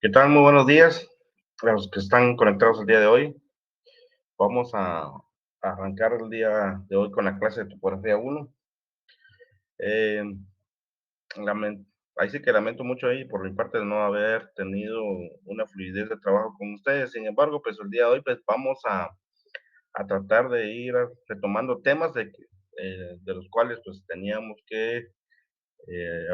¿Qué tal? Muy buenos días a los que están conectados el día de hoy. Vamos a arrancar el día de hoy con la clase de topografía 1. Eh, lamen- Ahí sí que lamento mucho ahí por mi parte de no haber tenido una fluidez de trabajo con ustedes. Sin embargo, pues el día de hoy pues vamos a tratar de ir retomando temas de los cuales pues teníamos que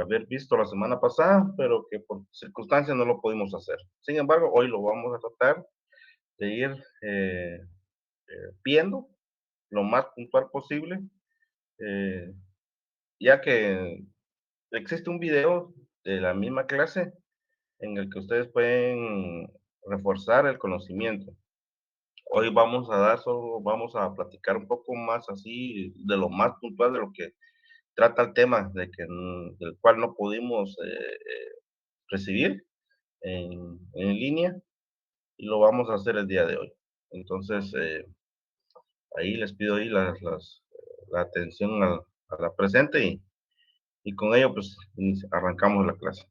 haber visto la semana pasada, pero que por circunstancias no lo pudimos hacer. Sin embargo, hoy lo vamos a tratar de ir eh, viendo lo más puntual posible, eh, ya que existe un video de la misma clase en el que ustedes pueden reforzar el conocimiento. Hoy vamos a platicar un poco más así de lo más puntual de lo que trata el tema del cual no pudimos recibir en línea y lo vamos a hacer el día de hoy. Entonces, ahí les pido ahí la atención a la presente y con ello pues arrancamos la clase.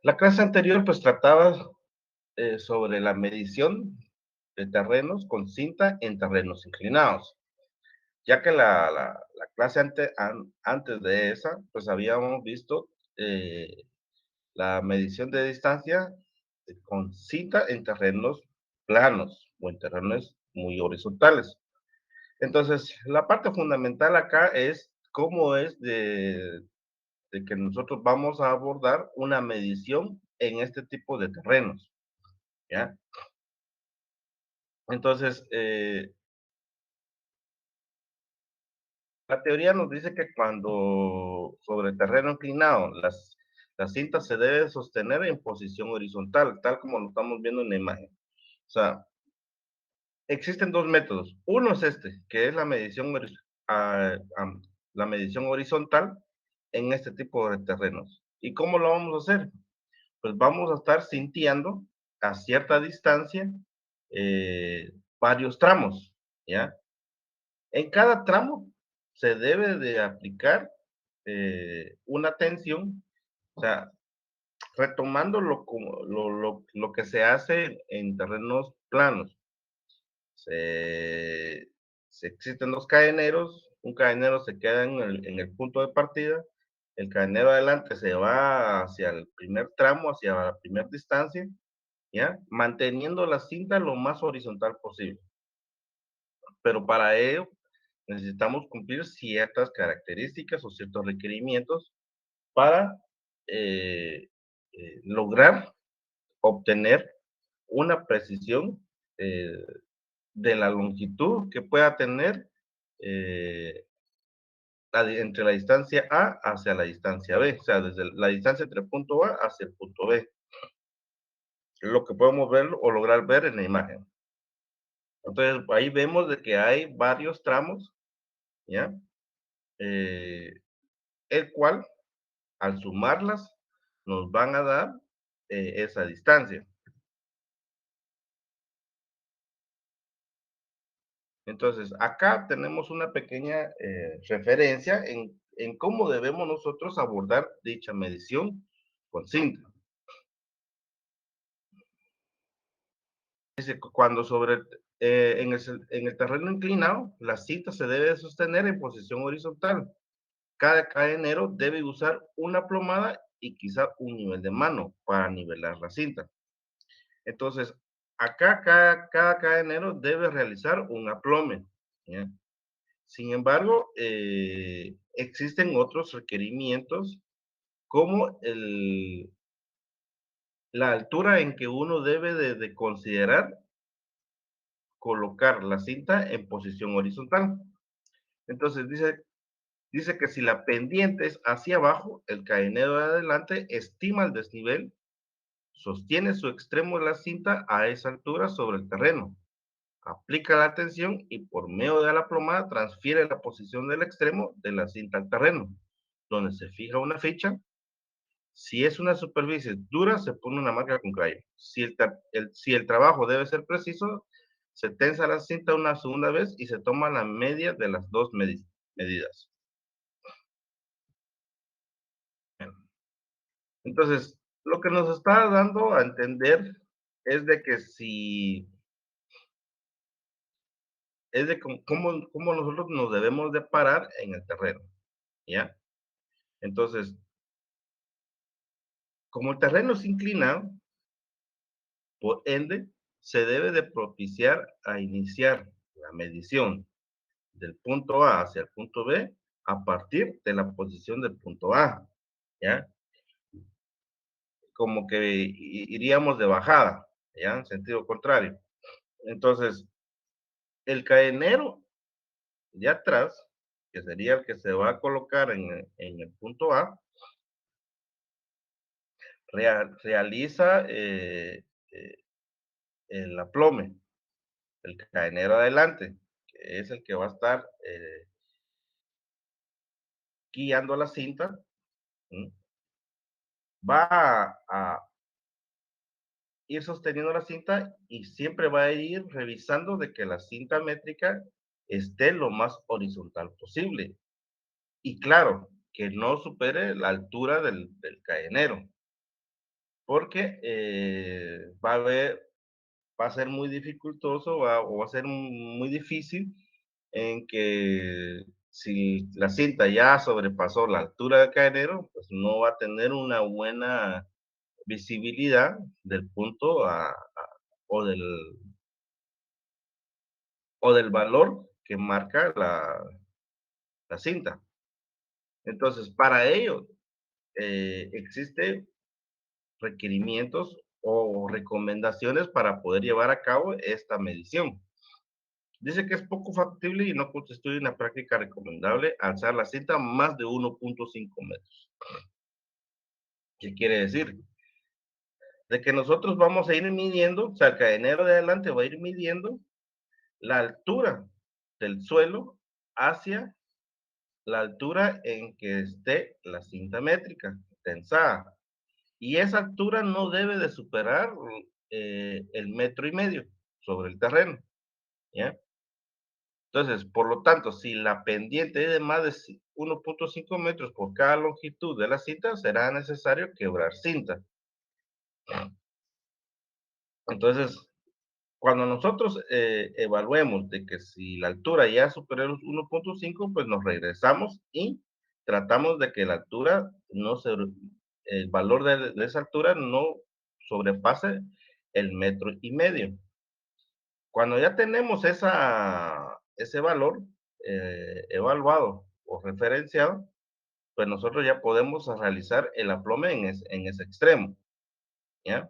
La clase anterior pues trataba sobre la medición de terrenos con cinta en terrenos inclinados, ya que la clase antes de esa pues habíamos visto la medición de distancia con cinta en terrenos planos o en terrenos muy horizontales. Entonces, la parte fundamental acá es cómo es de que nosotros vamos a abordar una medición en este tipo de terrenos, ¿ya? Entonces, la teoría nos dice que cuando sobre terreno inclinado, la cinta se debe sostener en posición horizontal, tal como lo estamos viendo en la imagen. O sea, existen dos métodos. Uno es este, que es ah, la medición horizontal en este tipo de terrenos. ¿Y cómo lo vamos a hacer? Pues vamos a estar sintiendo a cierta distancia varios tramos, ¿ya? En cada tramo se debe de aplicar una tensión, o sea, retomando lo que se hace en terrenos planos. Se, Existen dos cadeneros, un cadenero se queda en el punto de partida, el cadenero adelante se va hacia el primer tramo, hacia la primera distancia, ¿ya? Manteniendo la cinta lo más horizontal posible. Pero para ello necesitamos cumplir ciertas características o ciertos requerimientos para eh, lograr obtener una precisión eh, de la longitud que pueda tener eh, entre la distancia A hacia la distancia B, o sea, desde la distancia entre el punto A hacia el punto B, lo que podemos ver o lograr ver en la imagen. Entonces, ahí vemos de que hay varios tramos, ¿ya? Eh, el cual, al sumarlas, nos van a dar esa distancia. Entonces, acá tenemos una pequeña referencia en cómo debemos nosotros abordar dicha medición con cinta. Dice, cuando en el terreno inclinado, la cinta se debe sostener en posición horizontal. Cada cadenero debe usar una plomada y quizá un nivel de mano para nivelar la cinta. Entonces, acá cada cadenero debe realizar un aplome. ¿Ya? Sin embargo, existen otros requerimientos como la altura en que uno debe de considerar colocar la cinta en posición horizontal. Entonces dice que si la pendiente es hacia abajo, el cadenero de adelante estima el desnivel, sostiene su extremo de la cinta a esa altura sobre el terreno, aplica la tensión y por medio de la plomada transfiere la posición del extremo de la cinta al terreno, donde se fija una ficha. Si es una superficie dura, se pone una marca con crayon. Si el trabajo debe ser preciso, se tensa la cinta una segunda vez y se toma la media de las dos medidas. Entonces, lo que nos está dando a entender es de que si, es de cómo nosotros nos debemos de parar en el terreno, ¿ya? Entonces, como el terreno es inclinado, por ende, se debe de propiciar a iniciar la medición del punto A hacia el punto B a partir de la posición del punto A, ¿ya? Como que iríamos de bajada, ¿ya? En sentido contrario. Entonces, el cadenero de atrás, que sería el que se va a colocar en el punto A, realiza el aplome, el cadenero adelante, que es el que va a estar guiando la cinta, ¿sí? Va a ir sosteniendo la cinta y siempre va a ir revisando de que la cinta métrica esté lo más horizontal posible. Y claro, que no supere la altura del cadenero, porque va a ser muy dificultoso o va a ser muy difícil en que si la cinta ya sobrepasó la altura del cadenero, pues no va a tener una buena visibilidad del punto o, del, o del valor que marca la cinta. Entonces, para ello, existe requerimientos o recomendaciones para poder llevar a cabo esta medición. Dice que es poco factible y no constituye una práctica recomendable alzar la cinta más de 1.5 metros. ¿Qué quiere decir? De que nosotros vamos a ir midiendo, o sea, el cadenero de adelante va a ir midiendo la altura del suelo hacia la altura en que esté la cinta métrica tensada. Y esa altura no debe de superar el 1,5 metros sobre el terreno, ¿ya? Entonces, por lo tanto, si la pendiente es de más de 1.5 metros por cada longitud de la cinta, será necesario quebrar cinta. Entonces, cuando nosotros evaluemos de que si la altura ya supera los 1.5, pues nos regresamos y tratamos de que la altura no se, el valor de esa altura no sobrepase el 1,5 metros. Cuando ya tenemos ese valor evaluado o referenciado, pues nosotros ya podemos realizar el aplome en ese extremo, ¿ya?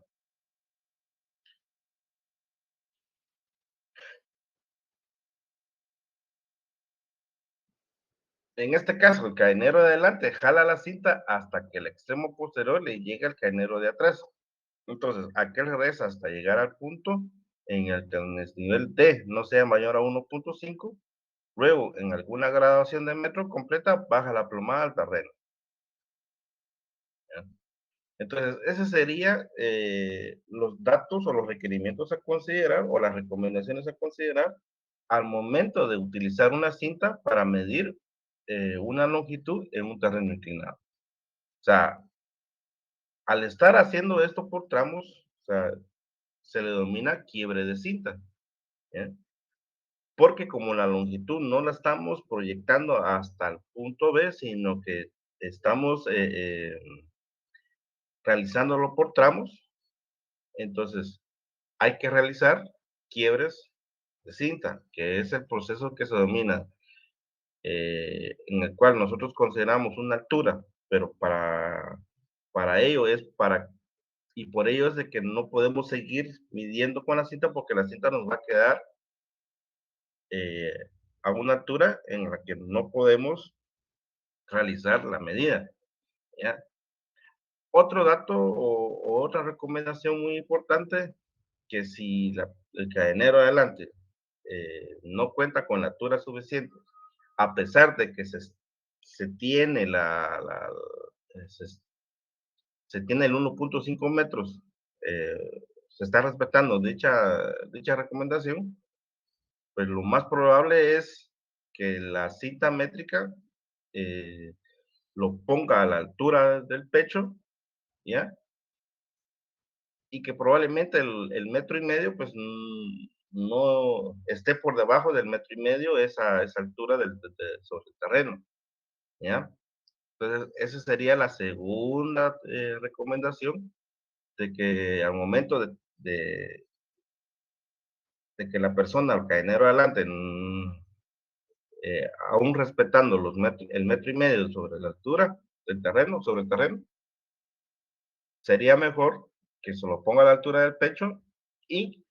En este caso, el cadenero de adelante jala la cinta hasta que el extremo posterior le llegue al cadenero de atrás. Entonces, aquel regresa hasta llegar al punto en el que el desnivel D no sea mayor a 1.5. Luego, en alguna graduación de metro completa, baja la plomada al terreno, ¿ya? Entonces, ese sería los datos o los requerimientos a considerar o las recomendaciones a considerar al momento de utilizar una cinta para medir una longitud en un terreno inclinado. O sea, al estar haciendo esto por tramos, o sea, se le denomina quiebre de cinta, ¿ya? Porque como la longitud no la estamos proyectando hasta el punto B, sino que estamos realizándolo por tramos, entonces hay que realizar quiebres de cinta, que es el proceso que se denomina, en el cual nosotros consideramos una altura, pero para ello es para, y por ello es de que no podemos seguir midiendo con la cinta porque la cinta nos va a quedar eh, a una altura en la que no podemos realizar la medida, ¿ya? Otro dato o otra recomendación muy importante, que si el cadenero adelante no cuenta con la altura suficiente, a pesar de que se tiene se, se tiene el 1.5 metros, se está respetando dicha recomendación, pues lo más probable es que la cinta métrica eh, lo ponga a la altura del pecho, ¿ya? Y que probablemente el metro y medio, pues no esté por debajo del metro y medio esa altura sobre el terreno, ¿ya? Entonces, esa sería la segunda recomendación, de que al momento de que la persona, el cadenero adelante, aún respetando el metro y medio sobre la altura del terreno, sobre el terreno, sería mejor que se lo ponga a la altura del pecho y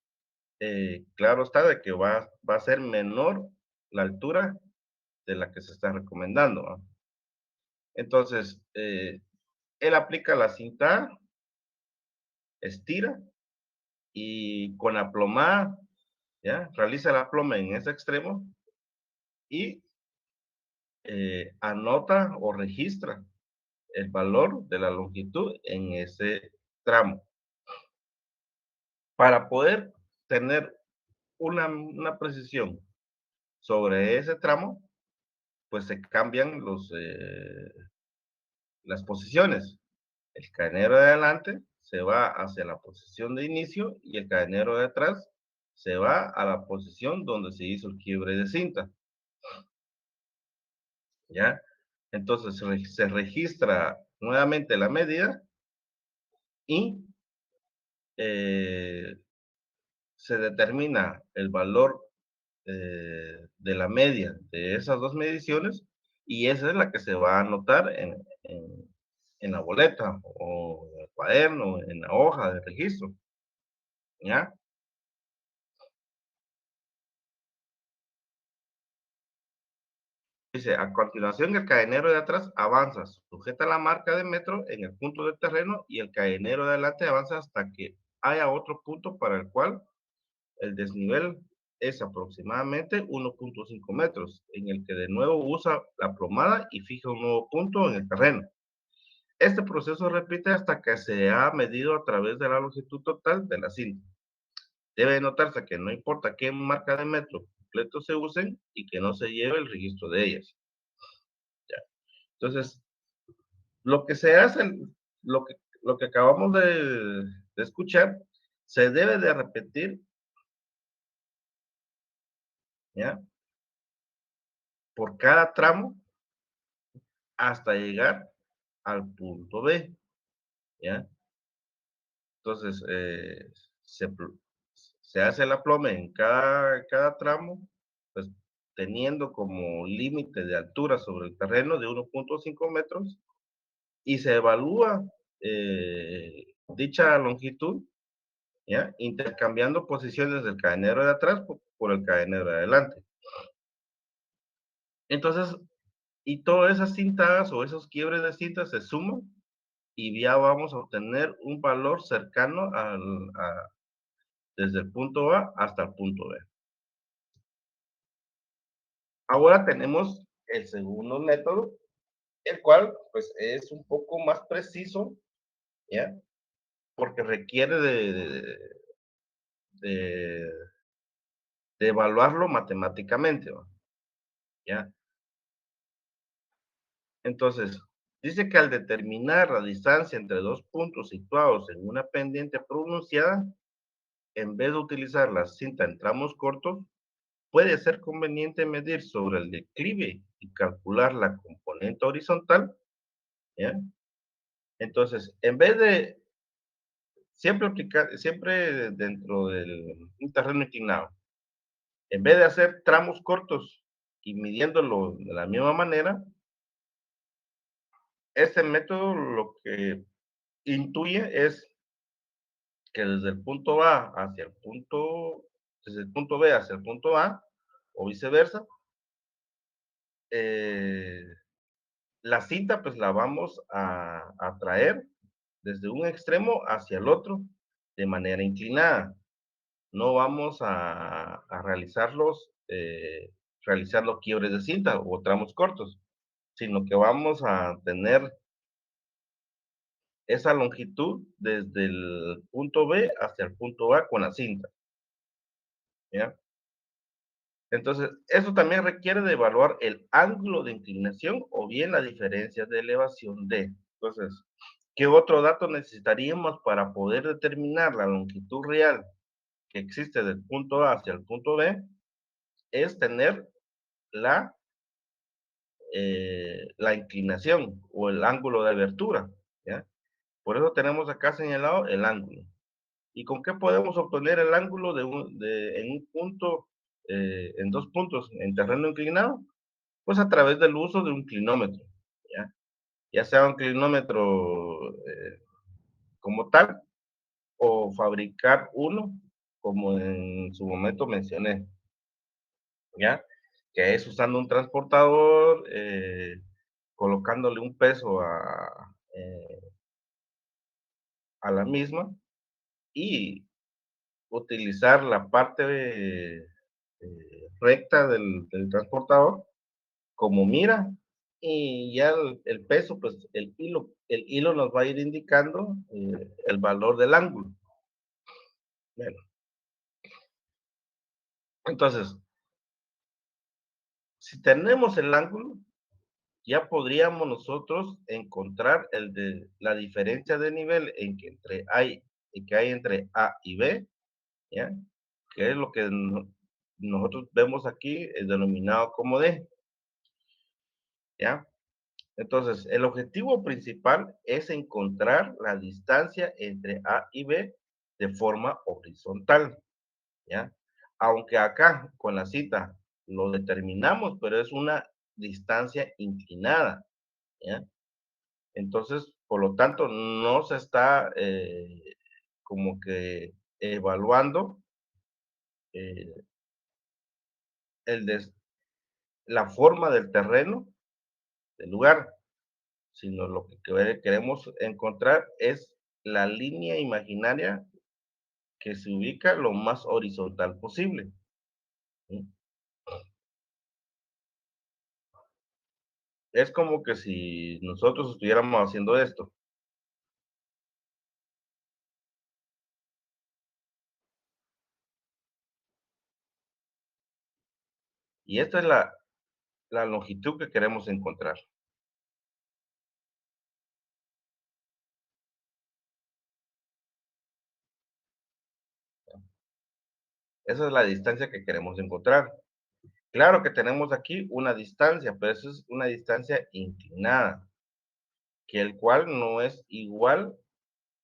claro está de que va a ser menor la altura de la que se está recomendando, ¿no? Entonces, él aplica la cinta, estira y con la plomada, ¿ya? Realiza la ploma en ese extremo y anota o registra el valor de la longitud en ese tramo. Para poder tener una precisión sobre ese tramo, pues se cambian las posiciones. El cadenero de adelante se va hacia la posición de inicio y el cadenero de atrás se va a la posición donde se hizo el quiebre de cinta, ¿ya? Entonces se registra nuevamente la medida y eh, se determina el valor de la media de esas dos mediciones y esa es la que se va a anotar en la boleta o en el cuaderno, en la hoja de registro, ¿ya? Dice, a continuación el cadenero de atrás avanza, sujeta la marca de metro en el punto del terreno y el cadenero de adelante avanza hasta que haya otro punto para el cual el desnivel es aproximadamente 1.5 metros, en el que de nuevo usa la plomada y fija un nuevo punto en el terreno. Este proceso repite hasta que se ha medido a través de la longitud total de la cinta. Debe notarse que no importa qué marca de metro completo se usen y que no se lleve el registro de ellas. ¿Ya? Entonces, lo que se hace, lo que, lo que acabamos de escuchar, se debe de repetir, ¿ya? Por cada tramo hasta llegar al punto B, ¿ya? Entonces, se hace el aplome en cada tramo, pues teniendo como límite de altura sobre el terreno de 1.5 metros y se evalúa dicha longitud, ¿ya? Intercambiando posiciones del cadenero de atrás por el cadenero de adelante. Entonces, y todas esas cintas o esos quiebres de cintas se suman y ya vamos a obtener un valor cercano desde el punto A hasta el punto B. Ahora tenemos el segundo método, el cual pues es un poco más preciso ¿ya? Porque requiere de, de evaluarlo matemáticamente, ¿va? ¿Ya? Entonces, dice que al determinar la distancia entre dos puntos situados en una pendiente pronunciada, en vez de utilizar la cinta en tramos cortos, puede ser conveniente medir sobre el declive y calcular la componente horizontal, ¿ya? Entonces, en vez de siempre aplicar, siempre dentro del un terreno inclinado, en vez de hacer tramos cortos y midiéndolo de la misma manera, este método lo que intuye es que desde el punto A hacia el punto, desde el punto B hacia el punto A, o viceversa, eh, la cinta pues la vamos a traer desde un extremo hacia el otro de manera inclinada. No vamos a realizarlos, realizar los quiebres de cinta o tramos cortos, sino que vamos a tener esa longitud desde el punto B hasta el punto A con la cinta, ¿ya? Entonces, eso también requiere de evaluar el ángulo de inclinación o bien la diferencia de elevación de. Entonces, ¿qué otro dato necesitaríamos para poder determinar la longitud real que existe del punto A hacia el punto B? Es tener la, la inclinación o el ángulo de abertura, ¿ya? Por eso tenemos acá señalado el ángulo. ¿Y con qué podemos obtener el ángulo en un punto, en dos puntos en terreno inclinado? Pues a través del uso de un clinómetro, ¿ya? Ya sea un clinómetro como tal o fabricar uno, como en su momento mencioné, ¿ya? Que es usando un transportador, colocándole un peso a la misma y utilizar la parte recta del transportador como mira, y ya el peso, pues el hilo nos va a ir indicando el valor del ángulo. Bueno, entonces, si tenemos el ángulo, ya podríamos nosotros encontrar la diferencia de nivel que hay entre A y B, ¿ya? Que es lo que nosotros vemos aquí, denominado como D, ¿ya? Entonces, el objetivo principal es encontrar la distancia entre A y B de forma horizontal, ¿ya? Aunque acá con la cita lo determinamos, pero es una distancia inclinada, ¿ya? Entonces, por lo tanto, no se está como que evaluando eh, el des- la forma del terreno, del lugar, sino lo que queremos encontrar es la línea imaginaria que se ubica lo más horizontal posible. ¿Sí? Es como que si nosotros estuviéramos haciendo esto, y esta es la longitud que queremos encontrar. Esa es la distancia que queremos encontrar. Claro que tenemos aquí una distancia, pero eso es una distancia inclinada, que el cual no es igual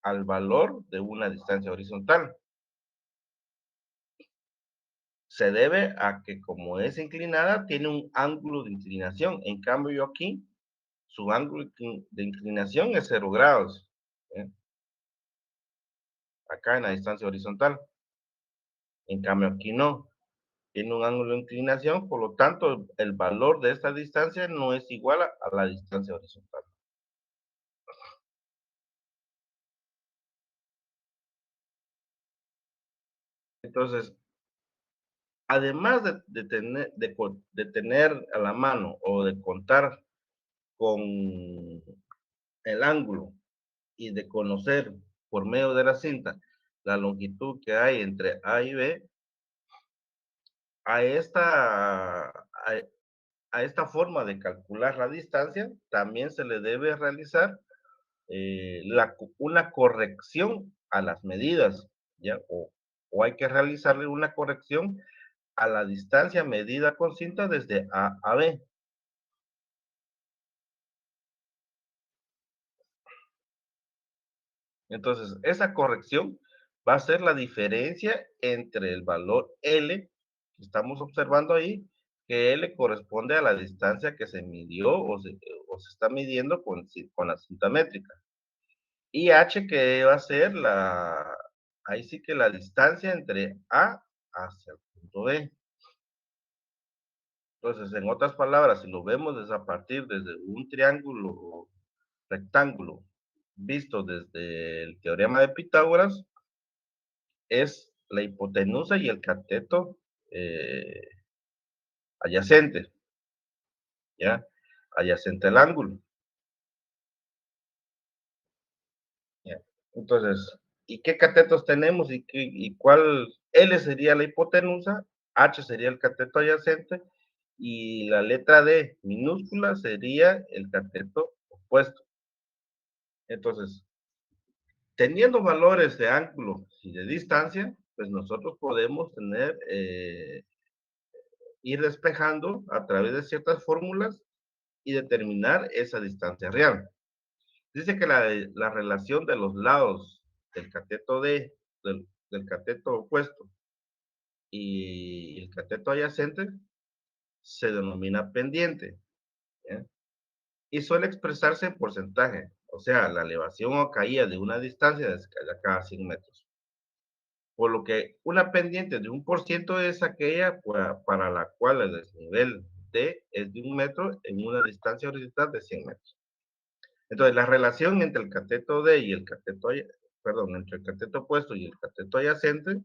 al valor de una distancia horizontal. Se debe a que como es inclinada, tiene un ángulo de inclinación. En cambio, yo aquí, su ángulo de inclinación es 0 grados, ¿eh? Acá en la distancia horizontal. En cambio, aquí no. Tiene un ángulo de inclinación, por lo tanto, el valor de esta distancia no es igual a la distancia horizontal. Entonces, además de tener a la mano o de contar con el ángulo y de conocer por medio de la cinta la longitud que hay entre A y B, a esta, a esta forma de calcular la distancia también se le debe realizar una corrección a las medidas, ¿ya? O hay que realizarle una corrección a la distancia medida con cinta desde A a B. Entonces, esa corrección va a ser la diferencia entre el valor L que estamos observando ahí, que L corresponde a la distancia que se midió o se está midiendo con la cinta métrica. Y H que va a ser ahí sí que la distancia entre A hacia el punto B. Entonces, en otras palabras, si lo vemos desde a partir desde un triángulo rectángulo visto desde el teorema de Pitágoras, es la hipotenusa y el cateto adyacente, ¿ya? Adyacente al ángulo, ¿ya? Entonces, ¿y qué catetos tenemos y cuál? L sería la hipotenusa, H sería el cateto adyacente y la letra D minúscula sería el cateto opuesto. Entonces, teniendo valores de ángulo y de distancia, pues nosotros podemos ir despejando a través de ciertas fórmulas y determinar esa distancia real. Dice que la relación de los lados del cateto D, del cateto opuesto y el cateto adyacente se denomina pendiente, ¿ya? Y suele expresarse en porcentaje, o sea, la elevación o caída de una distancia de cada 100 metros. Por lo que una pendiente de 1% es aquella para la cual el desnivel D es de 1 metro en una distancia horizontal de 100 metros. Entonces, la relación entre el cateto D y el cateto, perdón, entre el cateto opuesto y el cateto adyacente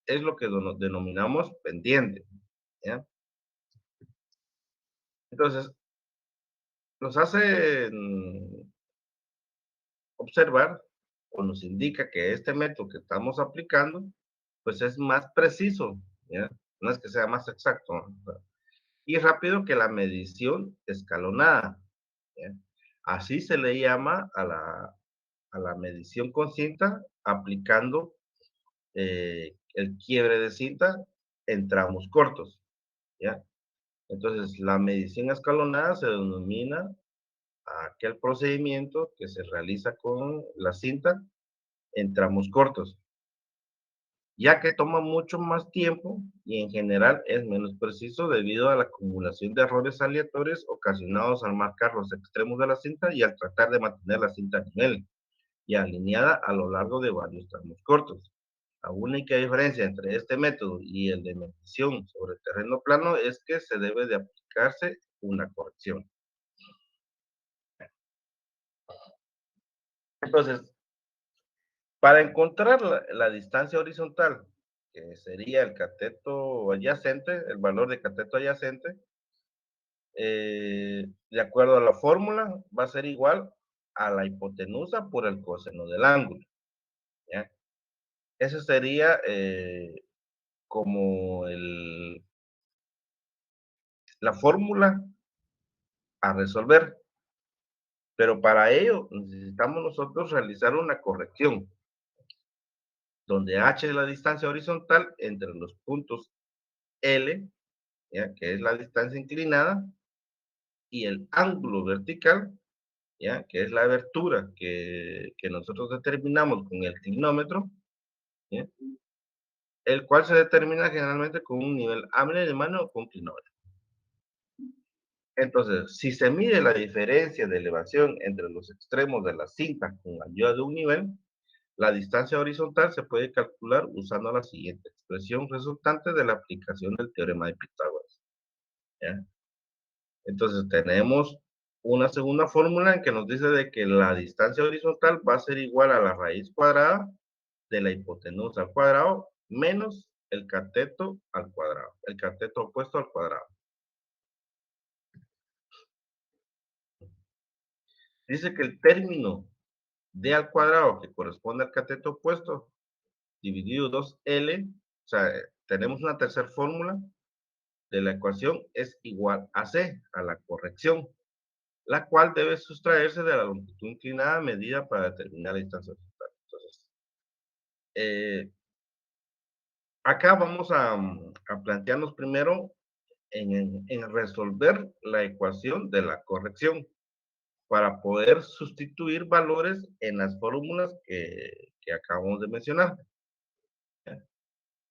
es lo que denominamos pendiente, ¿ya? Entonces, nos hace observar o nos indica que este método que estamos aplicando, pues es más preciso, ¿ya? No es que sea más exacto, ¿no? Y rápido que la medición escalonada, ¿ya? Así se le llama a la medición con cinta aplicando el quiebre de cinta en tramos cortos, ¿ya? Entonces, la medición escalonada se denomina aquel procedimiento que se realiza con la cinta en tramos cortos, ya que toma mucho más tiempo y en general es menos preciso debido a la acumulación de errores aleatorios ocasionados al marcar los extremos de la cinta y al tratar de mantener la cinta a nivel y alineada a lo largo de varios tramos cortos. La única diferencia entre este método y el de medición sobre terreno plano es que se debe de aplicarse una corrección. Entonces, para encontrar la distancia horizontal, que sería el cateto adyacente, el valor de cateto adyacente, de acuerdo a la fórmula, va a ser igual a la hipotenusa por el coseno del ángulo, ¿ya? Eso sería como la fórmula a resolver. Pero para ello necesitamos nosotros realizar una corrección, donde h es la distancia horizontal entre los puntos L, ¿ya? Que es la distancia inclinada, y el ángulo vertical, ¿ya? Que es la abertura que nosotros determinamos con el clinómetro, ¿ya? El cual se determina generalmente con un nivel hable de mano o con clinómetro. Entonces, si se mide la diferencia de elevación entre los extremos de la cinta con ayuda de un nivel, la distancia horizontal se puede calcular usando la siguiente expresión resultante de la aplicación del teorema de Pitágoras, ¿ya? Entonces tenemos una segunda fórmula en que nos dice de que la distancia horizontal va a ser igual a la raíz cuadrada de la hipotenusa al cuadrado menos el cateto al cuadrado, el cateto opuesto al cuadrado. Dice que el término D al cuadrado, que corresponde al cateto opuesto, dividido 2L, o sea, tenemos una tercera fórmula de la ecuación es igual a C, a la corrección, la cual debe sustraerse de la longitud inclinada medida para determinar la distancia total. Entonces, eh, acá vamos a plantearnos primero en resolver la ecuación de la corrección para poder sustituir valores en las fórmulas que acabamos de mencionar.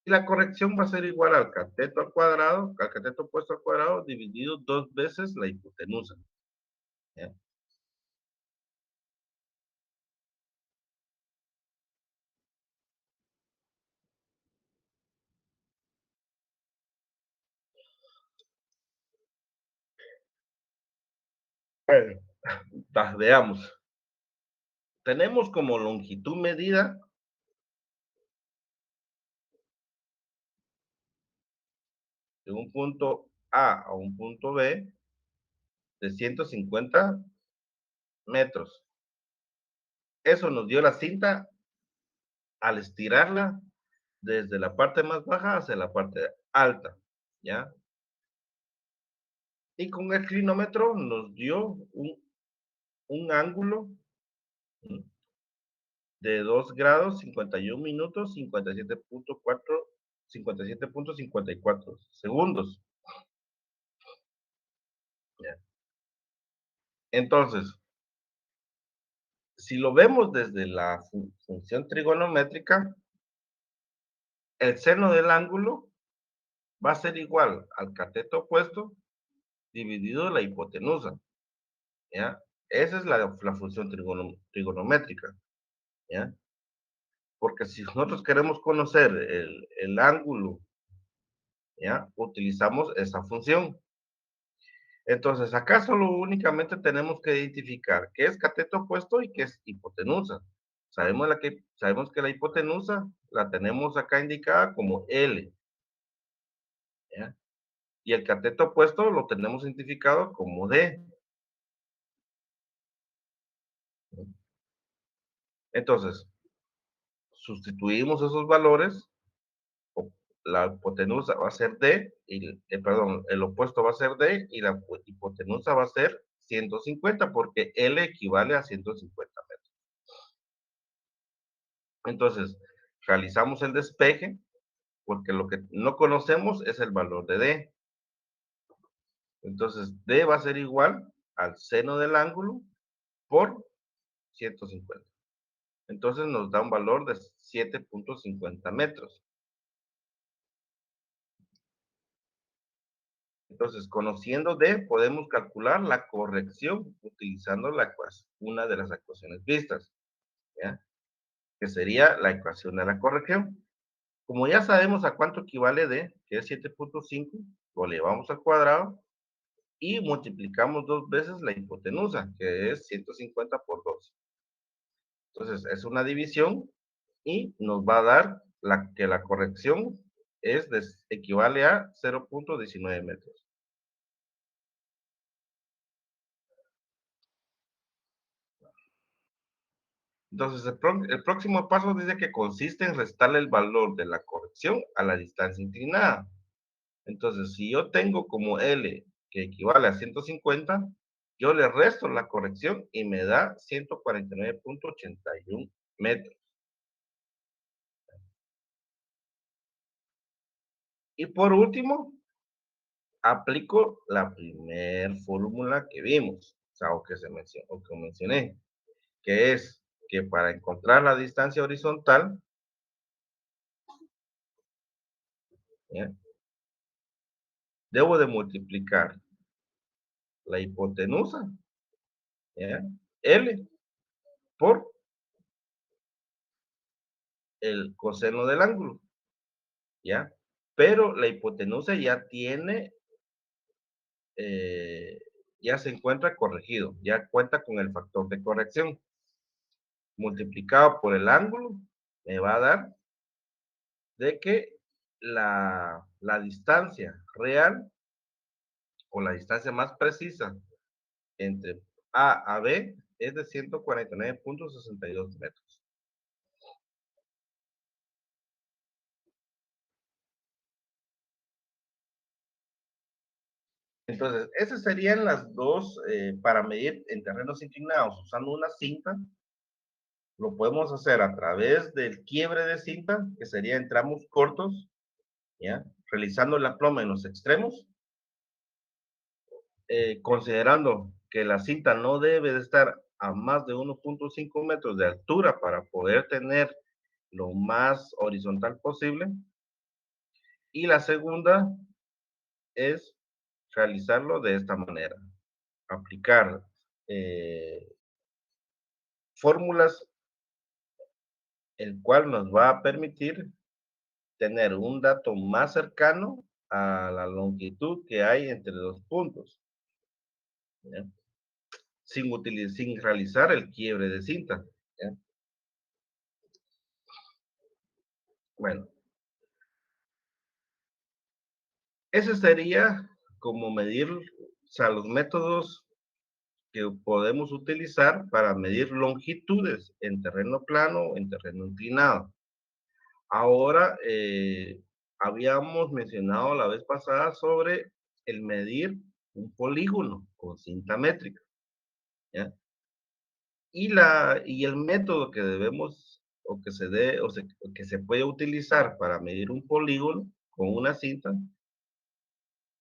Y la corrección va a ser igual al cateto opuesto al cuadrado, dividido dos veces la hipotenusa. ¿Ya? Bueno, veamos. Tenemos como longitud medida de un punto A un punto B de 150 metros. Eso nos dio la cinta al estirarla desde la parte más baja hacia la parte alta, ¿ya? Y con el clinómetro nos dio un ángulo de 2 grados 51 minutos 57.54 segundos. ¿Ya? Entonces, si lo vemos desde la función trigonométrica, el seno del ángulo va a ser igual al cateto opuesto dividido la hipotenusa, ¿ya? Esa es la función trigonométrica, ¿ya? Porque si nosotros queremos conocer el ángulo, ¿ya? Utilizamos esa función. Entonces, acá solo únicamente tenemos que identificar qué es cateto opuesto y qué es hipotenusa. Sabemos que la hipotenusa la tenemos acá indicada como L, ¿ya? Y el cateto opuesto lo tenemos identificado como D. Entonces, sustituimos esos valores, la hipotenusa va a ser D, perdón, el opuesto va a ser D y la hipotenusa va a ser 150 porque L equivale a 150 metros. Entonces, realizamos el despeje porque lo que no conocemos es el valor de D. Entonces, D va a ser igual al seno del ángulo por 150. Entonces nos da un valor de 7.50 metros. Entonces, conociendo D, podemos calcular la corrección utilizando una de las ecuaciones vistas, ¿ya? Que sería la ecuación de la corrección. Como ya sabemos a cuánto equivale D, que es 7.5, lo elevamos al cuadrado y multiplicamos dos veces la hipotenusa, que es 150 por 2. Entonces, es una división y nos va a dar que la corrección equivale a 0.19 metros. Entonces, el próximo paso dice que consiste en restarle el valor de la corrección a la distancia inclinada. Entonces, si yo tengo como L que equivale a 150, yo le resto la corrección y me da 149.81 metros. Y por último, aplico la primera fórmula que vimos, o sea, o que mencioné, que es que para encontrar la distancia horizontal, ¿ya? Debo de multiplicar la hipotenusa, ¿ya? L por el coseno del ángulo, ¿ya? Pero la hipotenusa eh, ya se encuentra corregido, ya cuenta con el factor de corrección. Multiplicado por el ángulo, me va a dar de que la distancia real o la distancia más precisa entre A a B es de 149.62 metros. Entonces, esas serían las dos para medir en terrenos inclinados usando una cinta. Lo podemos hacer a través del quiebre de cinta, que sería en tramos cortos, ¿ya? Realizando la ploma en los extremos, considerando que la cinta no debe de estar a más de 1.5 metros de altura para poder tener lo más horizontal posible. Y la segunda es realizarlo de esta manera, aplicar fórmulas, el cual nos va a permitir tener un dato más cercano a la longitud que hay entre los puntos, ¿ya? Sin realizar el quiebre de cinta, ¿ya? Bueno, ese sería como medir, o sea, los métodos que podemos utilizar para medir longitudes en terreno plano o en terreno inclinado. Ahora, habíamos mencionado la vez pasada sobre el medir un polígono con cinta métrica, ¿ya? Y el método que debemos, o que se puede utilizar para medir un polígono con una cinta,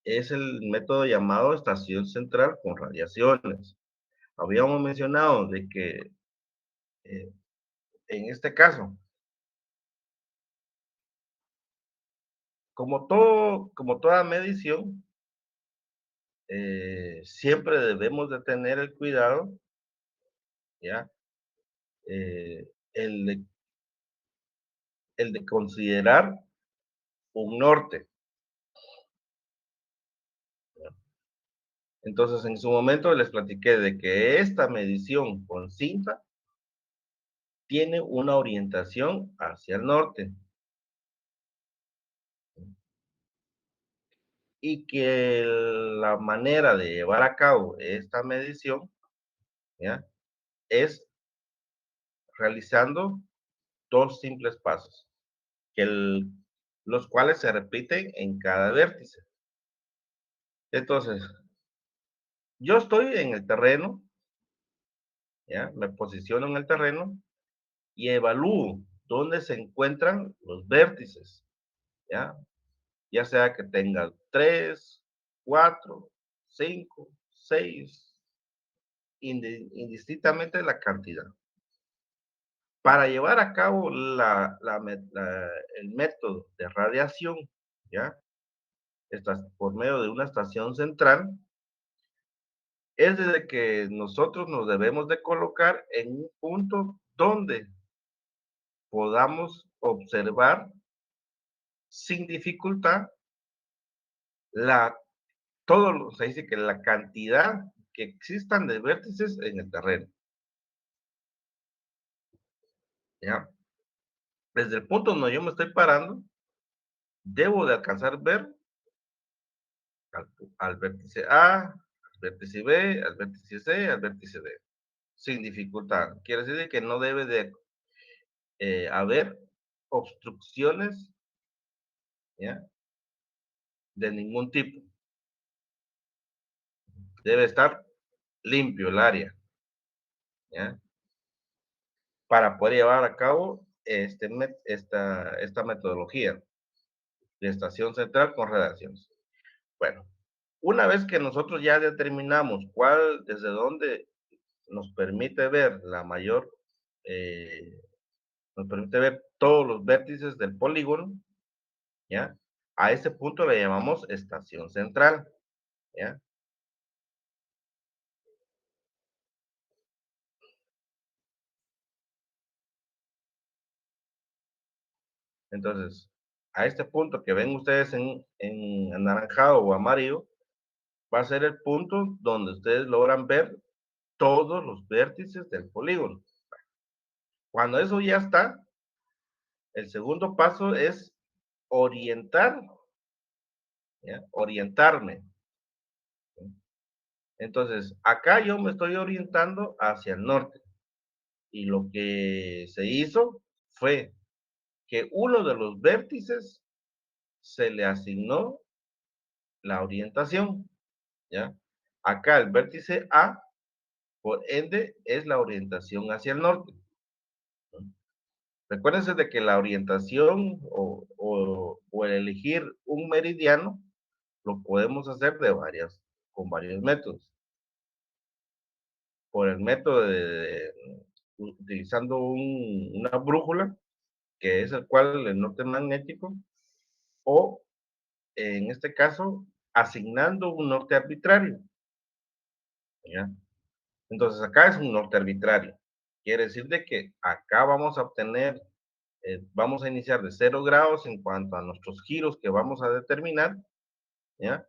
es el método llamado estación central con radiaciones. Habíamos mencionado de que eh, en este caso, como toda medición, siempre debemos de tener el cuidado, ¿ya? El de considerar un norte, ¿ya? Entonces, en su momento les platiqué de que esta medición con cinta tiene una orientación hacia el norte y que la manera de llevar a cabo esta medición, ¿ya? Es realizando dos simples pasos, que los cuales se repiten en cada vértice. Entonces, yo estoy en el terreno, ¿ya? Me posiciono en el terreno y evalúo dónde se encuentran los vértices, ¿ya? Ya sea que tenga 3, 4, 5, 6, indistintamente la cantidad. Para llevar a cabo el método de radiación, ¿ya? Por medio de una estación central, es desde que nosotros nos debemos de colocar en un punto donde podamos observar sin dificultad la, se dice que la cantidad que existan de vértices en el terreno, ¿ya? Desde el punto donde yo me estoy parando, debo de alcanzar ver al, al vértice A, al vértice B, al vértice C, al vértice D, sin dificultad. Quiere decir que no debe de haber obstrucciones, ¿ya? De ningún tipo. Debe estar limpio el área, ¿ya? Para poder llevar a cabo esta metodología de estación central con redacciones. Bueno, una vez que nosotros ya determinamos desde dónde nos permite ver eh, nos permite ver todos los vértices del polígono, ¿ya? A ese punto le llamamos estación central, ¿ya? Entonces, a este punto que ven ustedes en anaranjado o amarillo, va a ser el punto donde ustedes logran ver todos los vértices del polígono. Cuando eso ya está, el segundo paso es orientar, ¿ya? Orientarme, ¿sí? Entonces, acá yo me estoy orientando hacia el norte y lo que se hizo fue que uno de los vértices se le asignó la orientación, ¿ya? Acá el vértice A, por ende, es la orientación hacia el norte, ¿no? Recuérdense de que la orientación o el elegir un meridiano lo podemos hacer con varios métodos. Por el método utilizando una brújula, que es el cual el norte magnético, o en este caso, asignando un norte arbitrario, ¿ya? Entonces acá es un norte arbitrario. Quiere decir de que acá vamos a obtener, vamos a iniciar de 0 grados en cuanto a nuestros giros que vamos a determinar, ¿ya?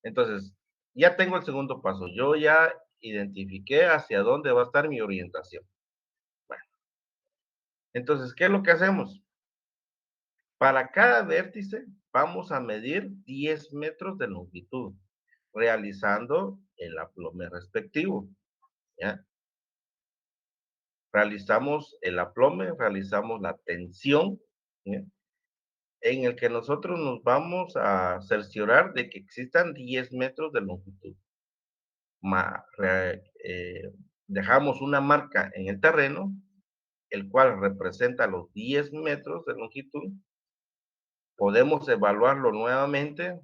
Entonces, ya tengo el segundo paso. Yo ya identifiqué hacia dónde va a estar mi orientación. Bueno, entonces, ¿qué es lo que hacemos? Para cada vértice vamos a medir 10 metros de longitud, realizando el aplome respectivo, ¿ya? Realizamos el aplome, realizamos la tensión, ¿ya? En el que nosotros nos vamos a cerciorar de que existan 10 metros de longitud. Ma- re- eh, Dejamos una marca en el terreno, el cual representa los 10 metros de longitud. Podemos evaluarlo nuevamente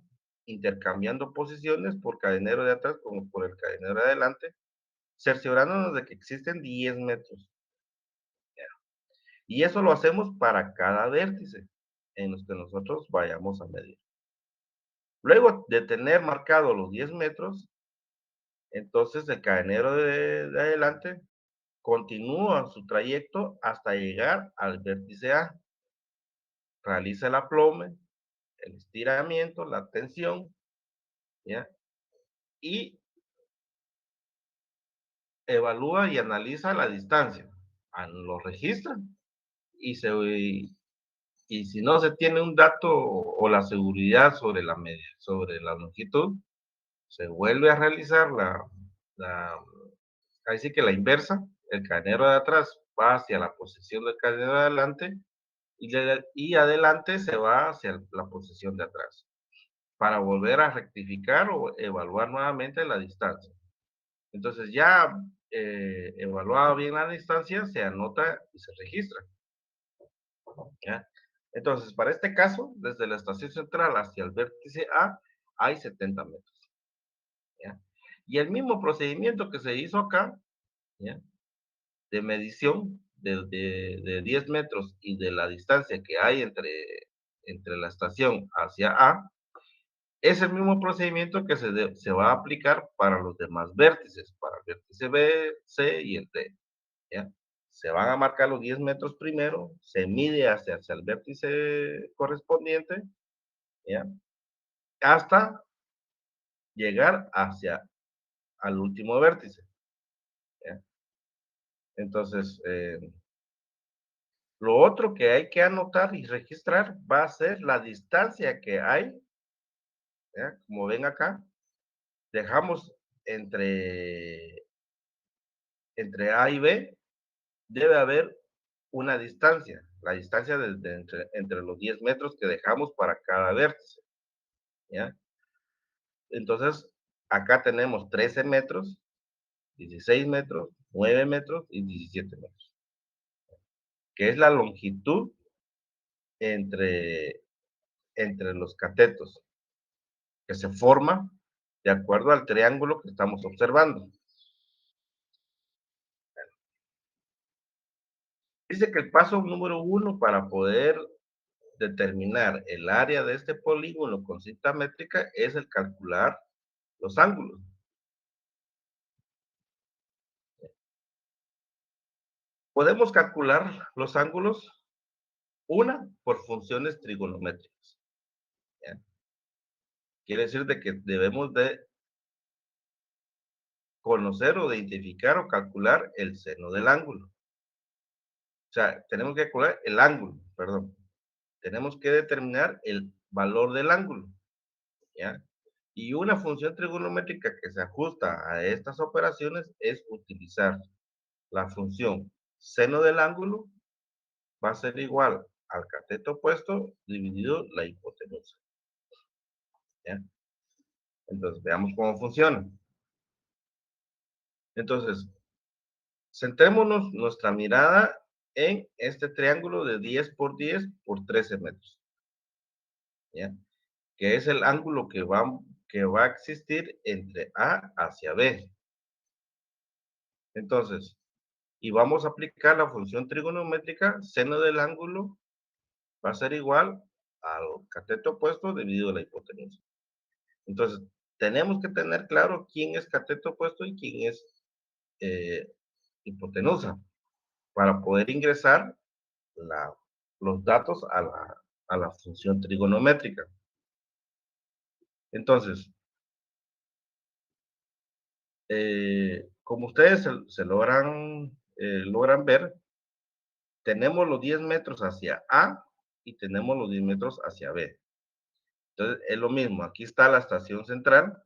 intercambiando posiciones por cadenero de atrás como por el cadenero de adelante, cerciorándonos de que existen 10 metros. Y eso lo hacemos para cada vértice en los que nosotros vayamos a medir. Luego de tener marcado los 10 metros, entonces el cadenero de adelante continúa su trayecto hasta llegar al vértice A. Realiza el aplome, el estiramiento, la tensión, ¿ya? Y evalúa y analiza la distancia. Lo registra y, y si no se tiene un dato o la seguridad sobre sobre la longitud, se vuelve a realizar la ahí sí que la inversa, el cadenero de atrás va hacia la posición del cadenero de adelante y adelante se va hacia la posición de atrás, para volver a rectificar o evaluar nuevamente la distancia. Entonces ya evaluado bien la distancia, se anota y se registra, ¿ya? Entonces, para este caso, desde la estación central hacia el vértice A, hay 70 metros, ¿ya? Y el mismo procedimiento que se hizo acá, ¿ya? De medición de 10 metros y de la distancia que hay entre la estación hacia A, es el mismo procedimiento que se va a aplicar para los demás vértices, para el vértice B, C y el D, ¿ya? Se van a marcar los 10 metros primero, se mide hacia el vértice correspondiente, ¿ya? Hasta llegar al último vértice, ¿ya? Entonces, lo otro que hay que anotar y registrar va a ser la distancia que hay, ¿ya? Como ven acá, dejamos entre, entre A y B, debe haber una distancia, la distancia entre los 10 metros que dejamos para cada vértice, ¿ya? Entonces, acá tenemos 13 metros, 16 metros, 9 metros y 17 metros, que es la longitud entre, entre los catetos, que se forma de acuerdo al triángulo que estamos observando. Dice que el paso número uno para poder determinar el área de este polígono con cinta métrica es el calcular los ángulos. Podemos calcular los ángulos, una, por funciones trigonométricas, ¿ya? Quiere decir de que debemos de conocer o de identificar o calcular el seno del ángulo. O sea, tenemos que calcular el ángulo, perdón. Tenemos que determinar el valor del ángulo, ¿ya? Y una función trigonométrica que se ajusta a estas operaciones es utilizar la función seno del ángulo va a ser igual al cateto opuesto dividido la hipotenusa. ¿Ya? Entonces, veamos cómo funciona. Entonces, centrémonos nuestra mirada en este triángulo de 10 por 10 por 13 metros, ¿ya? Que es el ángulo que va a existir entre A hacia B. Entonces, y vamos a aplicar la función trigonométrica, seno del ángulo va a ser igual al cateto opuesto dividido la hipotenusa. Entonces, tenemos que tener claro quién es cateto opuesto y quién es eh, hipotenusa para poder ingresar la, los datos a la función trigonométrica. Entonces, como ustedes logran ver, tenemos los 10 metros hacia A y tenemos los 10 metros hacia B. Entonces, es lo mismo, aquí está la estación central,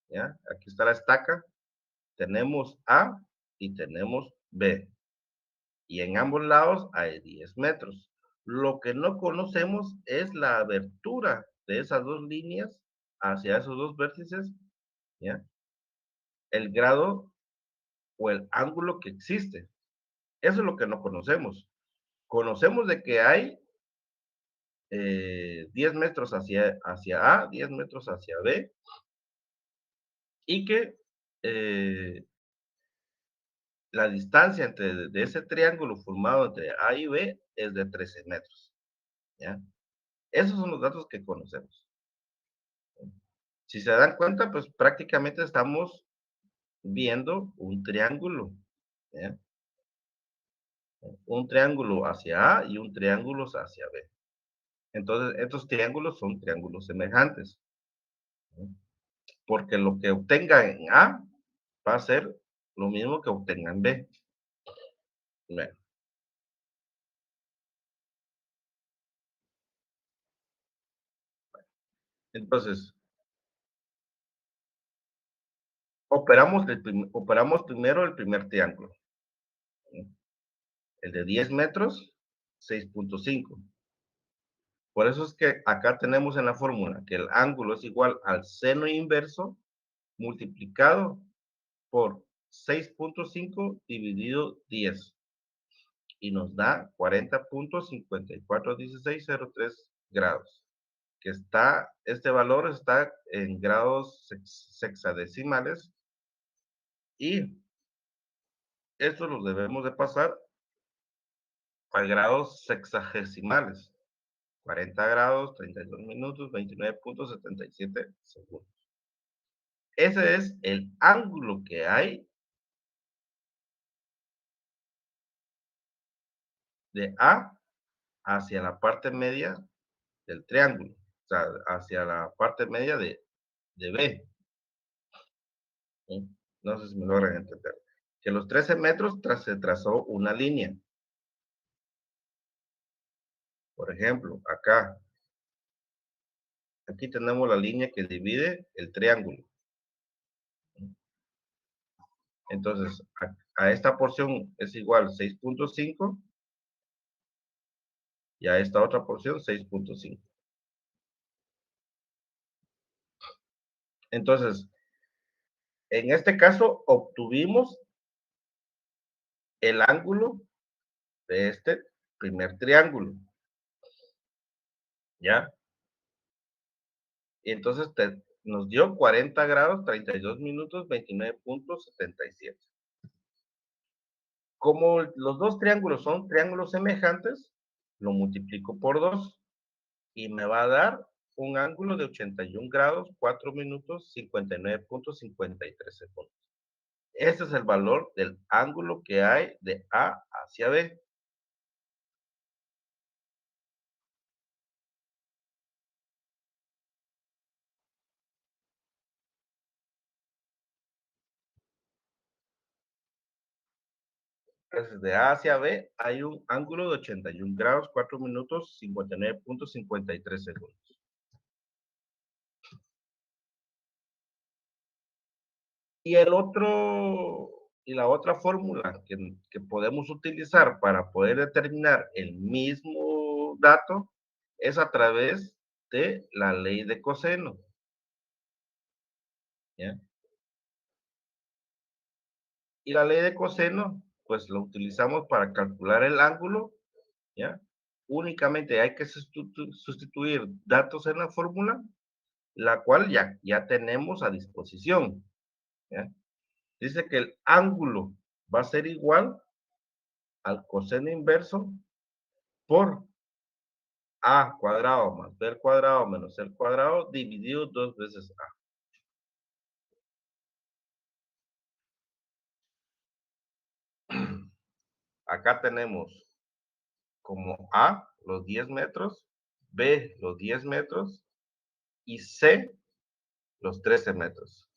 ¿ya? Aquí está la estaca, tenemos A y tenemos B. Y en ambos lados hay 10 metros. Lo que no conocemos es la abertura de esas dos líneas hacia esos dos vértices, ¿ya? El grado o el ángulo que existe. Eso es lo que no conocemos. Conocemos de que hay 10 metros hacia A, 10 metros hacia B, y que eh, la distancia de ese triángulo formado entre A y B es de 13 metros. ¿Ya? Esos son los datos que conocemos. Si se dan cuenta, pues prácticamente estamos viendo un triángulo. ¿Ya? Un triángulo hacia A y un triángulo hacia B. Entonces, estos triángulos son triángulos semejantes. ¿No? Porque lo que obtenga en A va a ser lo mismo que obtenga en B. Bueno, entonces, operamos primero el primer triángulo. ¿No? El de 10 metros, 6.5. Por eso es que acá tenemos en la fórmula que el ángulo es igual al seno inverso multiplicado por 6.5 dividido 10 y nos da 40.541603 grados. Que está, este valor está en grados sexadecimales y esto lo debemos de pasar a grados sexagesimales. 40 grados, 32 minutos, 29.77 segundos. Ese es el ángulo que hay de A hacia la parte media del triángulo, o sea, hacia la parte media de B. ¿Sí? No sé si me logran entender. Que los 13 metros se trazó una línea. Por ejemplo, acá, aquí tenemos la línea que divide el triángulo. Entonces, a esta porción es igual 6.5 y a esta otra porción 6.5. Entonces, en este caso obtuvimos el ángulo de este primer triángulo, ¿ya? Y entonces nos dio 40 grados, 32 minutos, 29.77. Como los dos triángulos son triángulos semejantes, lo multiplico por 2 y me va a dar un ángulo de 81 grados, 4 minutos, 59.53 segundos. Ese es el valor del ángulo que hay de A hacia B. Entonces, de A hacia B hay un ángulo de 81 grados, 4 minutos, 59.53 segundos. Y la otra fórmula que podemos utilizar para poder determinar el mismo dato es a través de la ley de coseno, ¿ya? Y la ley de coseno, pues lo utilizamos para calcular el ángulo, ¿ya? Únicamente hay que sustituir datos en la fórmula, la cual ya tenemos a disposición, ¿ya? Dice que el ángulo va a ser igual al coseno inverso por a cuadrado más b al cuadrado menos c al cuadrado dividido dos veces a. Acá tenemos como a los 10 metros, b los 10 metros y c los 13 metros.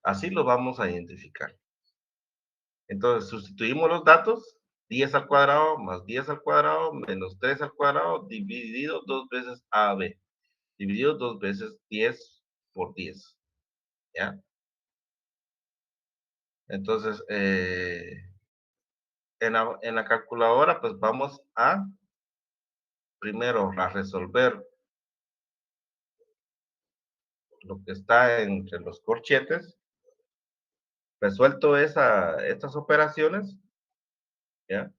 Así lo vamos a identificar. Entonces, sustituimos los datos, 10 al cuadrado más 10 al cuadrado menos 3 al cuadrado dividido dos veces AB, dividido dos veces 10 por 10, ¿ya? Entonces, en la calculadora, pues vamos a primero a resolver lo que está entre los corchetes. Resuelto estas operaciones, ¿ya?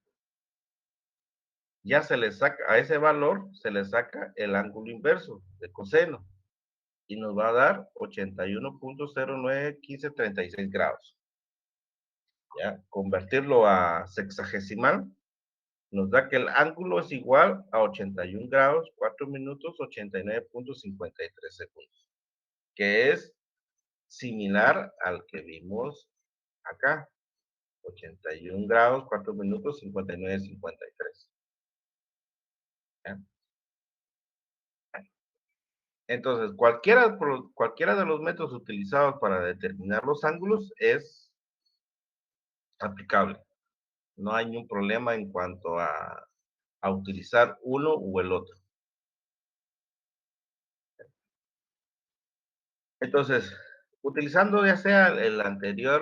Ya se le saca, a ese valor se le saca el ángulo inverso de coseno y nos va a dar 81.091536 ¿ya? Convertirlo a sexagesimal nos da que el ángulo es igual a 81 grados, 4 minutos, 89.53 segundos, que es similar al que vimos acá, 81 grados, 4 minutos, 59.53. ¿Ya? Entonces, cualquiera de los métodos utilizados para determinar los ángulos es aplicable. No hay ningún problema en cuanto a utilizar uno u el otro. Entonces, utilizando ya sea el anterior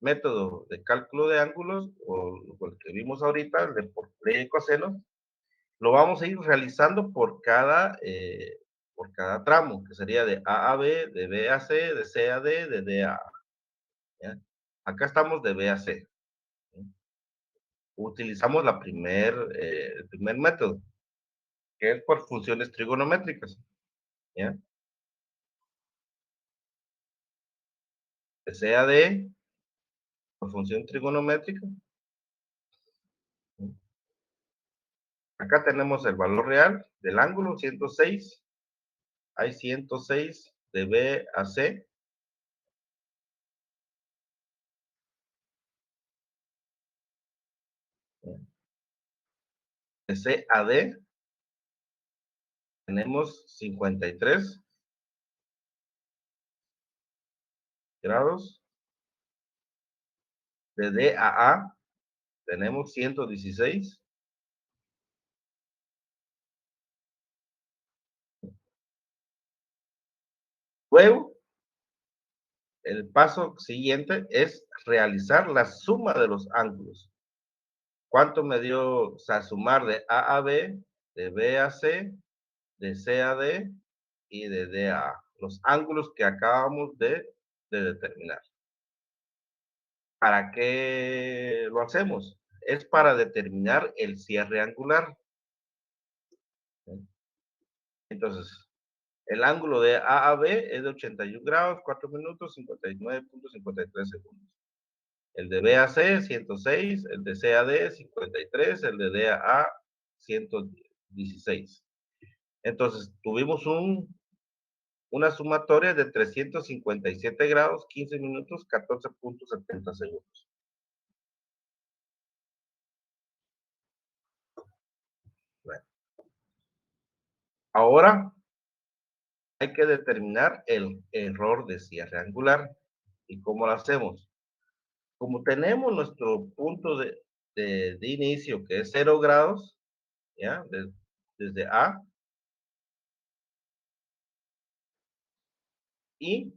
método de cálculo de ángulos o el que vimos ahorita, el de por ley de coseno, lo vamos a ir realizando por cada tramo, que sería de A a B, de B a C, de C a D, de D a A. ¿Ya? Acá estamos de B a C. ¿Sí? Utilizamos el primer método, que es por funciones trigonométricas. ¿Ya? De C a D, por función trigonométrica. ¿Sí? Acá tenemos el valor real del ángulo, 106. Hay 106 de B a C. ¿Sí? De C a D tenemos 53 grados. De D a A tenemos 116. Luego, el paso siguiente es realizar la suma de los ángulos. ¿Cuánto me dio? O sea, sumar de A a B, de B a C, de C a D y de D a A. Los ángulos que acabamos de determinar. ¿Para qué lo hacemos? Es para determinar el cierre angular. ¿Sí? Entonces, el ángulo de A a B es de 81 grados, 4 minutos, 59.53 segundos. El de B a C, 106, el de C a D, 53, el de D a A, 116. Entonces, tuvimos una sumatoria de 357 grados, 15 minutos, 14.70 segundos. Bueno, ahora hay que determinar el error de cierre angular. ¿Y cómo lo hacemos? Como tenemos nuestro punto de inicio, que es 0 grados, ¿ya? Desde A, Y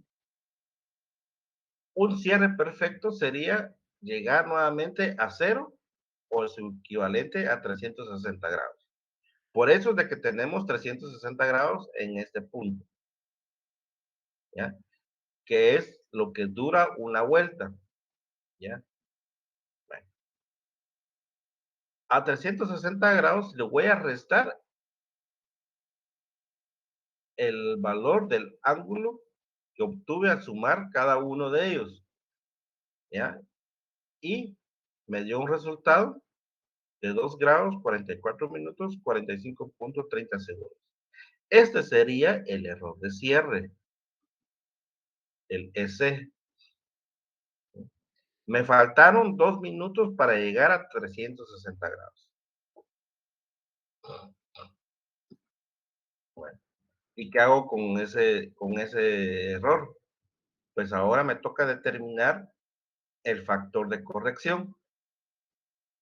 un cierre perfecto sería llegar nuevamente a cero o su equivalente a 360 grados. Por eso es de que tenemos 360 grados en este punto, ¿ya? Que es lo que dura una vuelta, ¿ya? Bueno, a 360 grados le voy a restar el valor del ángulo que obtuve al sumar cada uno de ellos, ¿ya? Y me dio un resultado de 2 grados, 44 minutos, 45.30 segundos. Este sería el error de cierre, el EC. Me faltaron 2 minutos para llegar a 360 grados. Bueno, ¿y qué hago con ese error? Pues ahora me toca determinar el factor de corrección.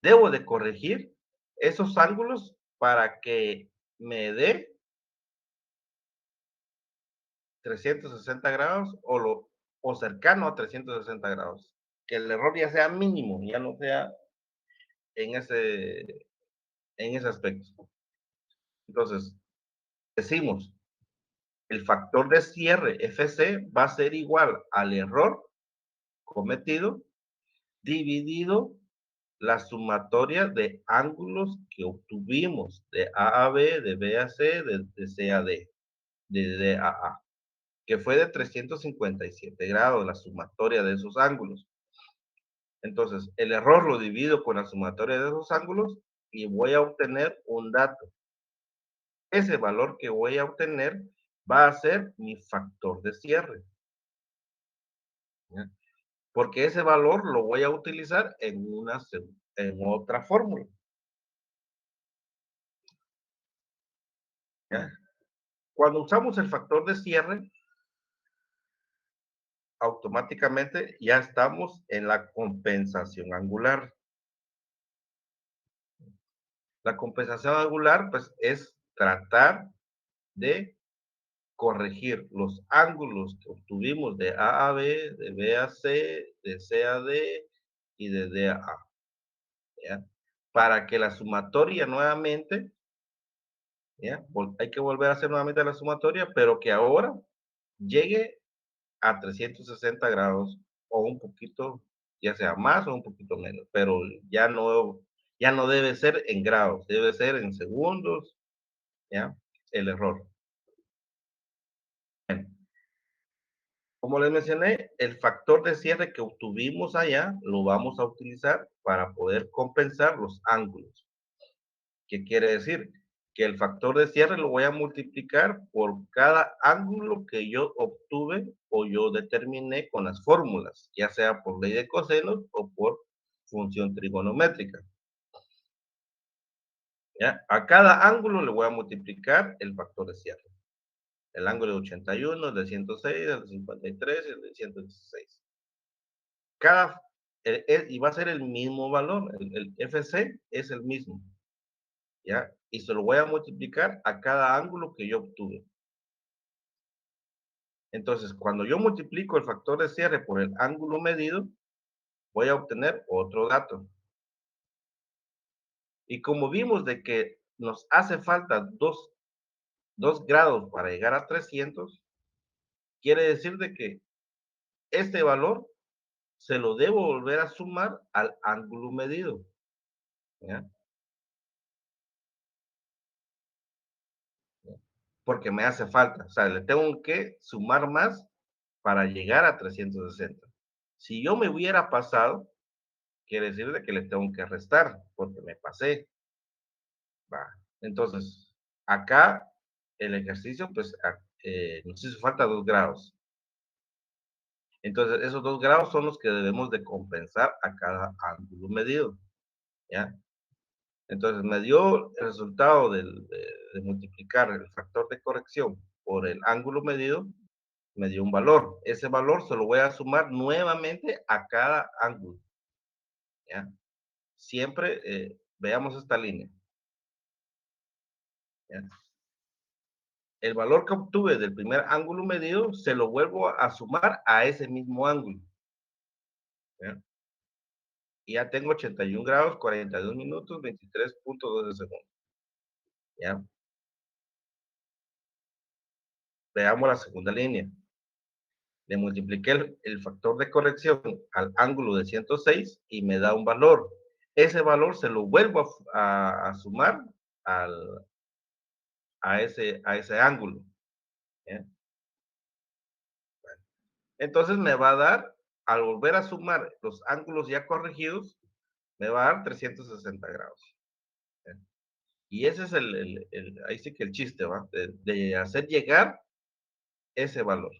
Debo de corregir esos ángulos para que me dé 360 grados o cercano a 360 grados. Que el error ya sea mínimo, ya no sea en ese, en ese aspecto. Entonces, decimos, el factor de cierre FC va a ser igual al error cometido dividido la sumatoria de ángulos que obtuvimos de A a B, de B a C, de C a D, de D a A, que fue de 357 grados la sumatoria de esos ángulos. Entonces, el error lo divido con la sumatoria de esos ángulos y voy a obtener un dato. Ese valor que voy a obtener va a ser mi factor de cierre, ¿ya? Porque ese valor lo voy a utilizar en otra fórmula, ¿ya? Cuando usamos el factor de cierre, automáticamente ya estamos en la compensación angular. La compensación angular, pues, es tratar de corregir los ángulos que obtuvimos de A a B, de B a C, de C a D y de D a A, ¿ya? Para que la sumatoria nuevamente, ¿ya? Hay que volver a hacer nuevamente la sumatoria, pero que ahora llegue a 360 grados o un poquito, ya sea más o un poquito menos, pero ya no debe ser en grados, debe ser en segundos, ¿ya? El error. Bueno, como les mencioné, el factor de cierre que obtuvimos allá lo vamos a utilizar para poder compensar los ángulos. ¿Qué quiere decir? Que el factor de cierre lo voy a multiplicar por cada ángulo que yo obtuve o yo determiné con las fórmulas, ya sea por ley de cosenos o por función trigonométrica. ¿Ya? A cada ángulo le voy a multiplicar el factor de cierre. El ángulo de 81, el de 106, el de 53 y el de 116. Cada, y va a ser el mismo valor, el FC es el mismo, ¿ya? Y se lo voy a multiplicar a cada ángulo que yo obtuve. Entonces, cuando yo multiplico el factor de cierre por el ángulo medido, voy a obtener otro dato. Y como vimos de que nos hace falta 2 grados para llegar a 300, quiere decir de que este valor se lo debo volver a sumar al ángulo medido, ¿ya? Porque me hace falta, o sea, le tengo que sumar más para llegar a 360. Si yo me hubiera pasado, quiere decir de que le tengo que restar, porque me pasé, va. Entonces, acá el ejercicio, pues, nos hizo falta 2 grados. Entonces, esos 2 grados son los que debemos de compensar a cada ángulo medido, ¿ya? Entonces, me dio el resultado de multiplicar el factor de corrección por el ángulo medido, me dio un valor. Ese valor se lo voy a sumar nuevamente a cada ángulo, ¿ya? Siempre veamos esta línea, ¿ya? el valor que obtuve del primer ángulo medido se lo vuelvo a sumar a ese mismo ángulo. ¿Ya? Y ya tengo 81 grados, 42 minutos, 23.12 segundos. ¿Ya? Veamos la segunda línea. Le multipliqué el factor de corrección al ángulo de 106 y me da un valor. Ese valor se lo vuelvo a sumar al, a ese ángulo. ¿Ya? Entonces me va a dar, al volver a sumar los ángulos ya corregidos, me va a dar 360 grados. ¿Ya? Y ese es ahí sí que el chiste, ¿va? De hacer llegar ese valor.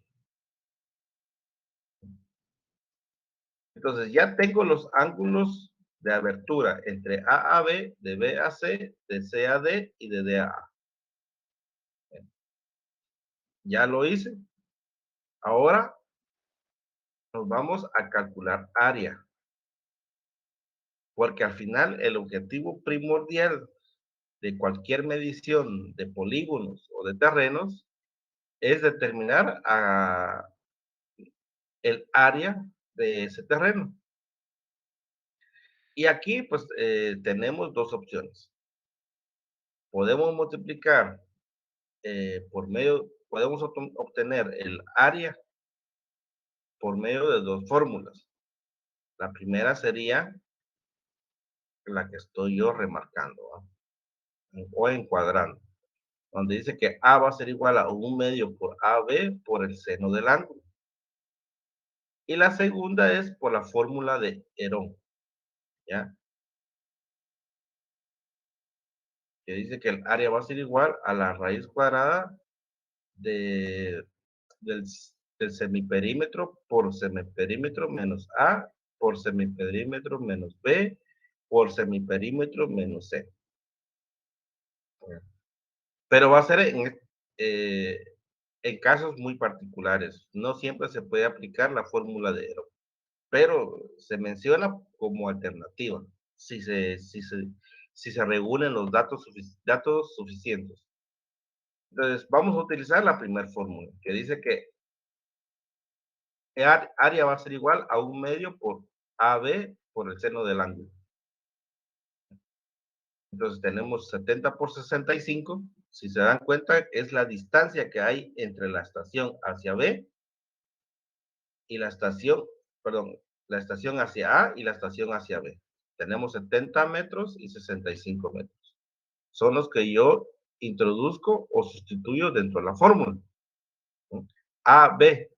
Entonces ya tengo los ángulos de abertura entre A a B, de B a C, de C a D y de D a A. Ya lo hice. Ahora nos vamos a calcular área, porque al final el objetivo primordial de cualquier medición de polígonos o de terrenos es determinar el área de ese terreno. Y aquí pues tenemos dos opciones. Podemos multiplicar podemos obtener el área por medio de dos fórmulas. La primera sería la que estoy yo remarcando, o encuadrando, donde dice que A va a ser igual a 1 medio por AB por el seno del ángulo. Y la segunda es por la fórmula de Herón, ¿ya? Que dice que el área va a ser igual a la raíz cuadrada de, del, del semiperímetro por semiperímetro menos A por semiperímetro menos B por semiperímetro menos C. Pero va a ser eh, en casos muy particulares. No siempre se puede aplicar la fórmula de Herón, pero se menciona como alternativa si se reúnen los datos suficientes. Entonces, vamos a utilizar la primera fórmula, que dice que área va a ser igual a 1 medio por AB por el seno del ángulo. Entonces, tenemos 70 por 65. Si se dan cuenta, es la distancia que hay entre la estación hacia B y la estación, perdón, la estación hacia A y la estación hacia B. Tenemos 70 metros y 65 metros. Son los que yo introduzco o sustituyo dentro de la fórmula. ¿No? A, B.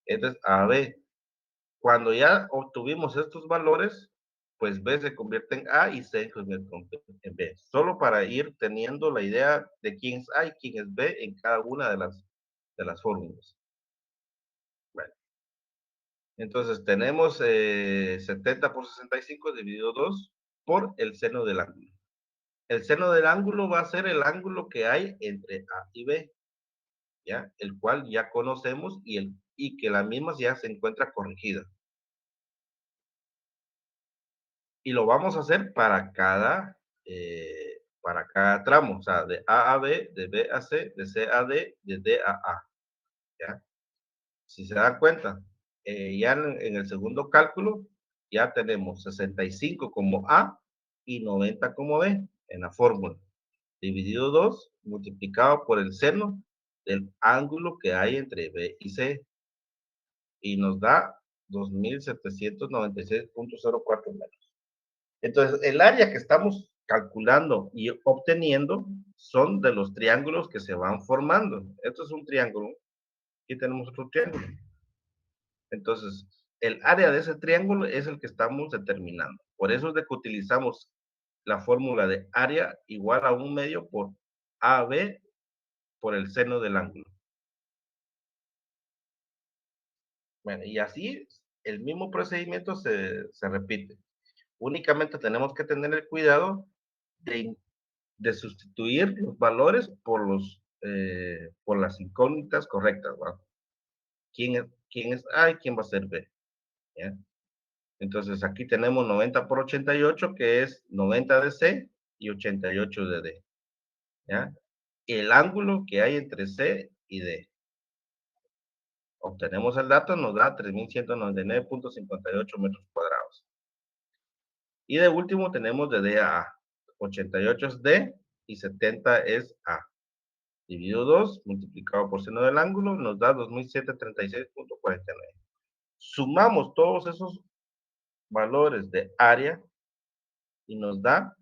Entonces, A, B. Cuando ya obtuvimos estos valores, pues B se convierte en A y C se convierte en B. Solo para ir teniendo la idea de quién es A y quién es B en cada una de las fórmulas. Bueno, entonces tenemos 70 por 65 dividido 2 por el seno del ángulo. El seno del ángulo va a ser el ángulo que hay entre A y B, ¿ya? El cual ya conocemos y que la misma ya se encuentra corregida. Y lo vamos a hacer para cada tramo, o sea, de A a B, de B a C, de C a D, de D a A, ¿ya? Si se dan cuenta, ya en el segundo cálculo, ya tenemos 65 como A y 90 como B en la fórmula. Dividido 2 multiplicado por el seno del ángulo que hay entre B y C. Y nos da 2796.04 metros. Entonces, el área que estamos calculando y obteniendo son de los triángulos que se van formando. Esto es un triángulo. Aquí tenemos otro triángulo. Entonces, el área de ese triángulo es el que estamos determinando. Por eso es de que utilizamos la fórmula de área igual a 1 medio por AB por el seno del ángulo. Bueno, y así el mismo procedimiento se repite. Únicamente tenemos que tener el cuidado de sustituir los valores por las incógnitas correctas, ¿va? ¿Quién es A y quién va a ser B? ¿Ya? Entonces aquí tenemos 90 por 88, que es 90 de C y 88 de D. ¿Ya? el ángulo que hay entre C y D. Obtenemos el dato, nos da 3.199.58 metros cuadrados. Y de último tenemos de D a A. 88 es D y 70 es A. Dividido 2, multiplicado por seno del ángulo, nos da 2.736.49. Sumamos todos esos valores de área y nos da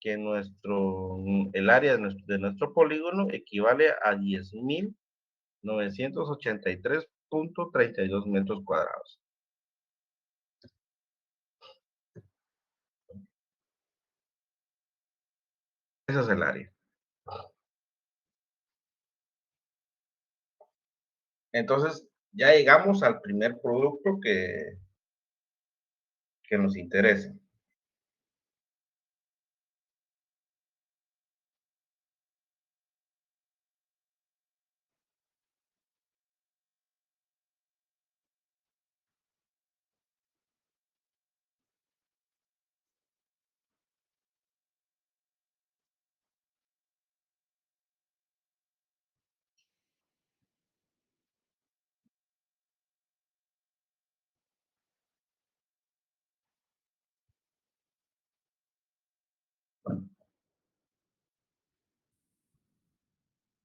que el área de nuestro polígono equivale a 10.983.32 metros cuadrados. Ese es el área. Entonces, ya llegamos al primer producto que nos interesa.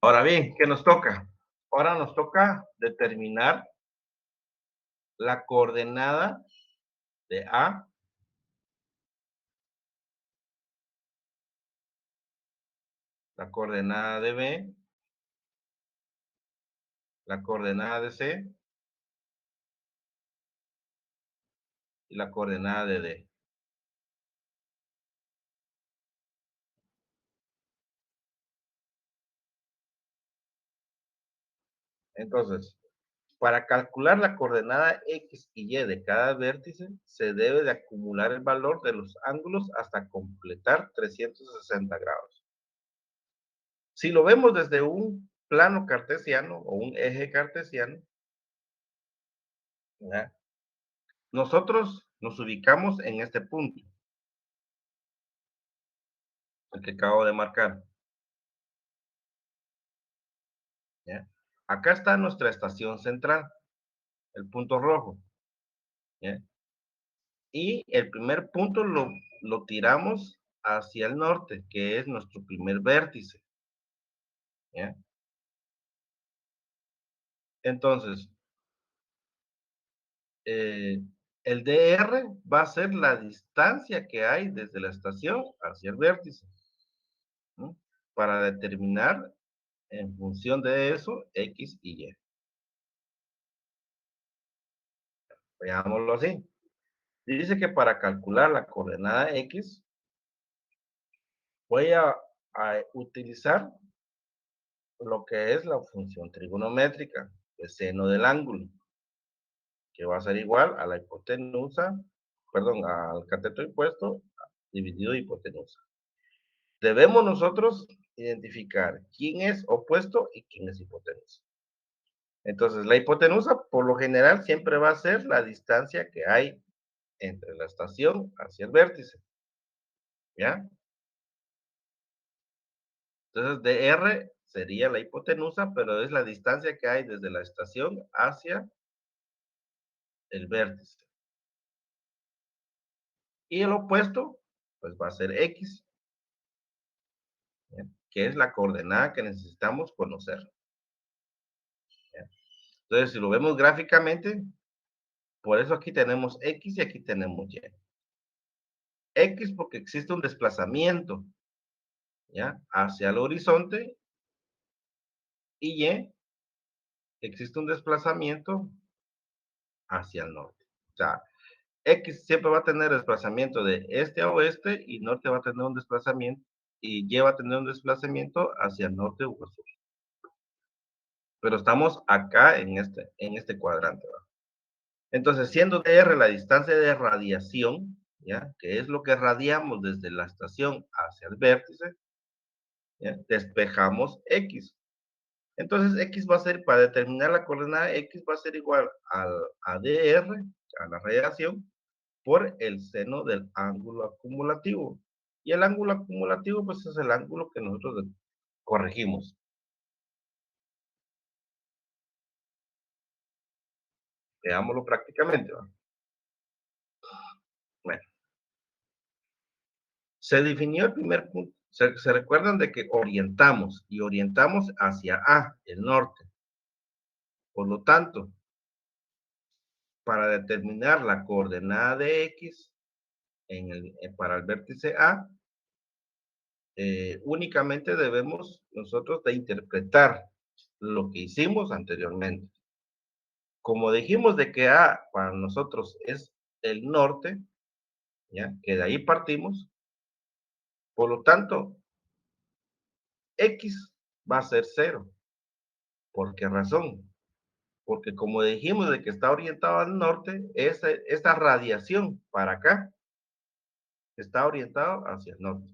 Ahora bien, ¿qué nos toca? Ahora nos toca determinar la coordenada de A, la coordenada de B, la coordenada de C y la coordenada de D. Entonces, para calcular la coordenada X y Y de cada vértice, se debe de acumular el valor de los ángulos hasta completar 360 grados. Si lo vemos desde un plano cartesiano o un eje cartesiano, ¿ya? Nosotros nos ubicamos en este punto, el que acabo de marcar. ¿Ya? Acá está nuestra estación central, el punto rojo. ¿Ya? Y el primer punto lo tiramos hacia el norte, que es nuestro primer vértice. ¿Ya? Entonces, eh, el DR va a ser la distancia que hay desde la estación hacia el vértice, ¿no? Para determinar en función de eso X y Y. Veámoslo así. Dice que para calcular la coordenada X voy a utilizar lo que es la función trigonométrica de seno del ángulo, que va a ser igual a la hipotenusa, perdón, al cateto impuesto dividido hipotenusa. Debemos nosotros identificar quién es opuesto y quién es hipotenusa. Entonces, la hipotenusa, por lo general, siempre va a ser la distancia que hay entre la estación hacia el vértice, ¿ya? Entonces, DR sería la hipotenusa, pero es la distancia que hay desde la estación hacia el vértice. Y el opuesto, pues va a ser X, ¿ya? Que es la coordenada que necesitamos conocer. ¿Ya? Entonces, si lo vemos gráficamente, por eso aquí tenemos X y aquí tenemos Y. X porque existe un desplazamiento, ¿ya? Hacia el horizonte, y Y existe un desplazamiento hacia el norte. O sea, X siempre va a tener desplazamiento de este a oeste y norte va a tener un desplazamiento y Y va a tener un desplazamiento hacia el norte o sur. Pero estamos acá en este cuadrante, ¿verdad? Entonces, siendo DR la distancia de radiación, ¿ya? Que es lo que radiamos desde la estación hacia el vértice, ¿ya? Despejamos X. Entonces, X va a ser, para determinar la coordenada X, va a ser igual a DR, a la radiación, por el seno del ángulo acumulativo. Y el ángulo acumulativo, pues es el ángulo que nosotros corregimos. Veámoslo prácticamente, ¿va? Bueno, se definió el primer punto. Se recuerdan de que orientamos y orientamos hacia A, el norte. Por lo tanto, para determinar la coordenada de X para el vértice A, únicamente debemos nosotros de interpretar lo que hicimos anteriormente. Como dijimos de que A para nosotros es el norte, ¿ya? Que de ahí partimos, por lo tanto, X va a ser cero. ¿Por qué razón? Porque como dijimos de que está orientado al norte, esta radiación para acá está orientado hacia el norte.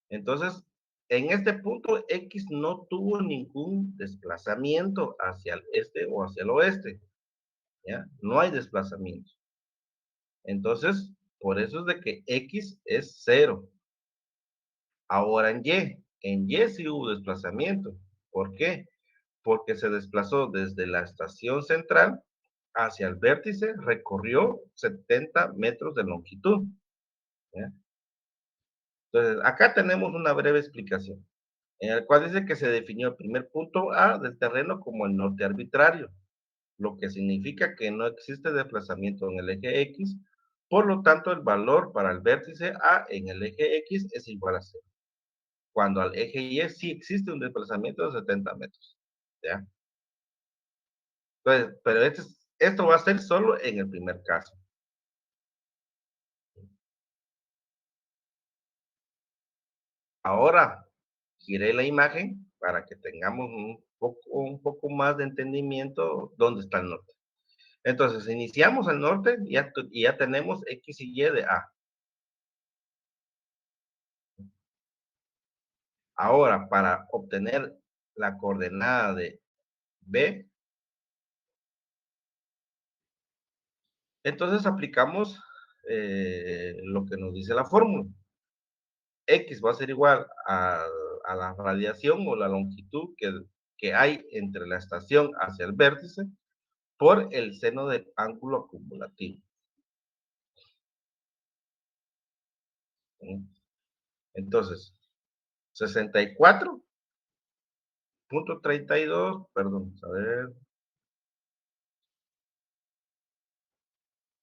Entonces, en este punto, X no tuvo ningún desplazamiento hacia el este o hacia el oeste, ¿ya? No hay desplazamiento. Entonces, por eso es de que X es cero. Ahora en Y sí hubo desplazamiento. ¿Por qué? Porque se desplazó desde la estación central hacia el vértice, recorrió 70 metros de longitud, ¿ya? Entonces, acá tenemos una breve explicación, en el cual dice que se definió el primer punto A del terreno como el norte arbitrario, lo que significa que no existe desplazamiento en el eje X, por lo tanto el valor para el vértice A en el eje X es igual a cero, cuando al eje Y sí existe un desplazamiento de 70 metros, ¿ya? Entonces, pero esto va a ser solo en el primer caso. Ahora, giré la imagen para que tengamos un poco más de entendimiento dónde está el norte. Entonces, iniciamos al norte y ya tenemos X y Y de A. Ahora, para obtener la coordenada de B, entonces aplicamos lo que nos dice la fórmula. X va a ser igual a la radiación o la longitud que hay entre la estación hacia el vértice por el seno del ángulo acumulativo. ¿Sí? Entonces, 64.32, perdón, a ver,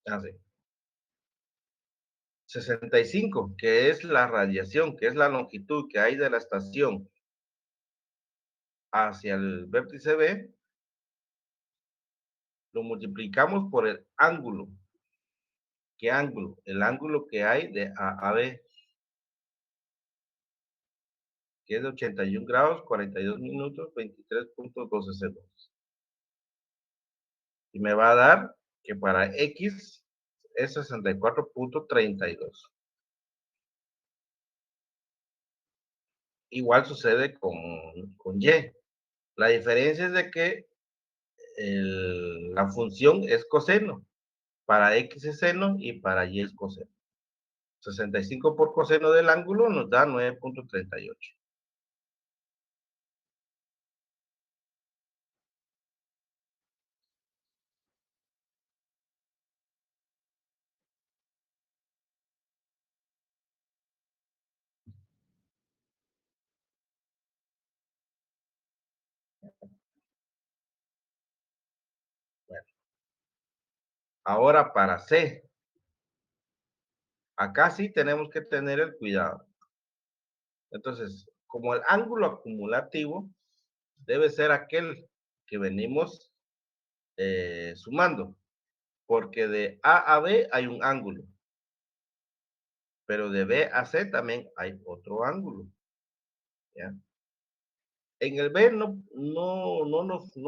ah, sí, 65, que es la radiación, que es la longitud que hay de la estación hacia el vértice B, lo multiplicamos por el ángulo. ¿Qué ángulo? El ángulo que hay de A a B, que es de 81 grados, 42 minutos, 23.12 segundos. Y me va a dar que para X es 64.32. Igual sucede con Y. La diferencia es de que la función es coseno. Para X es seno y para Y es coseno. 65 por coseno del ángulo nos da 9.38. Bueno, ahora para C. Acá sí tenemos que tener el cuidado. Entonces, como el ángulo acumulativo debe ser aquel que venimos sumando, porque de A a B hay un ángulo, pero de B a C también hay otro ángulo, ¿ya? En el B no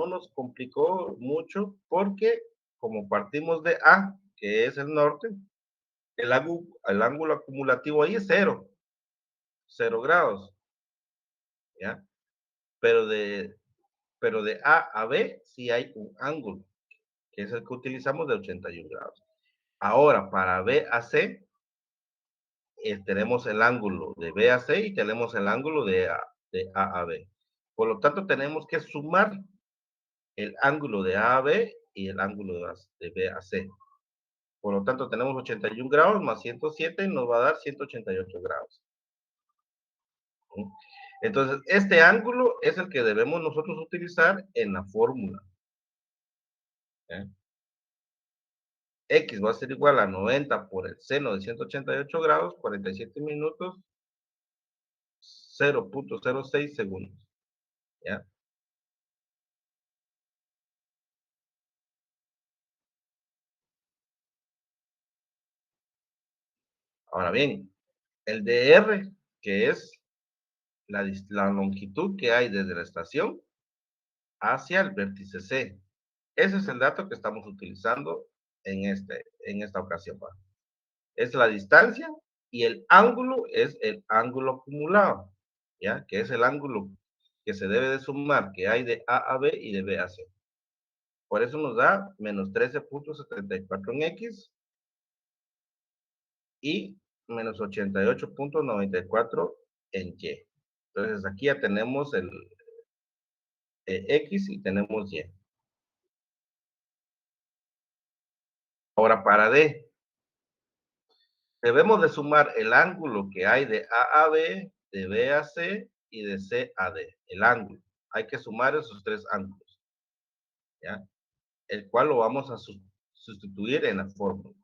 nos complicó mucho porque como partimos de A, que es el norte, el ángulo acumulativo ahí es cero, 0 grados, ¿ya? Pero de, pero de A a B sí hay un ángulo, que es el que utilizamos de 81 grados. Ahora, para B a C, tenemos el ángulo de B a C y tenemos el ángulo de de A a B. Por lo tanto, tenemos que sumar el ángulo de A a B y el ángulo de B a C. Por lo tanto, tenemos 81 grados más 107 nos va a dar 188 grados. ¿Sí? Entonces, este ángulo es el que debemos nosotros utilizar en la fórmula. ¿Eh? X va a ser igual a 90 por el seno de 188 grados, 47 minutos, 0.06 segundos. ¿Ya? Ahora bien, el DR, que es la longitud que hay desde la estación hacia el vértice C. Ese es el dato que estamos utilizando en esta ocasión. ¿Va? Es la distancia y el ángulo es el ángulo acumulado, ¿ya? Que es el ángulo que se debe de sumar que hay de A a B y de B a C. Por eso nos da menos 13.74 en X y menos 88.94 en Y. Entonces aquí ya tenemos el X y tenemos Y. Ahora para D, debemos de sumar el ángulo que hay de A a B, de B a C y de C a D. El ángulo. Hay que sumar esos tres ángulos, ¿ya? El cual lo vamos a sustituir en la fórmula,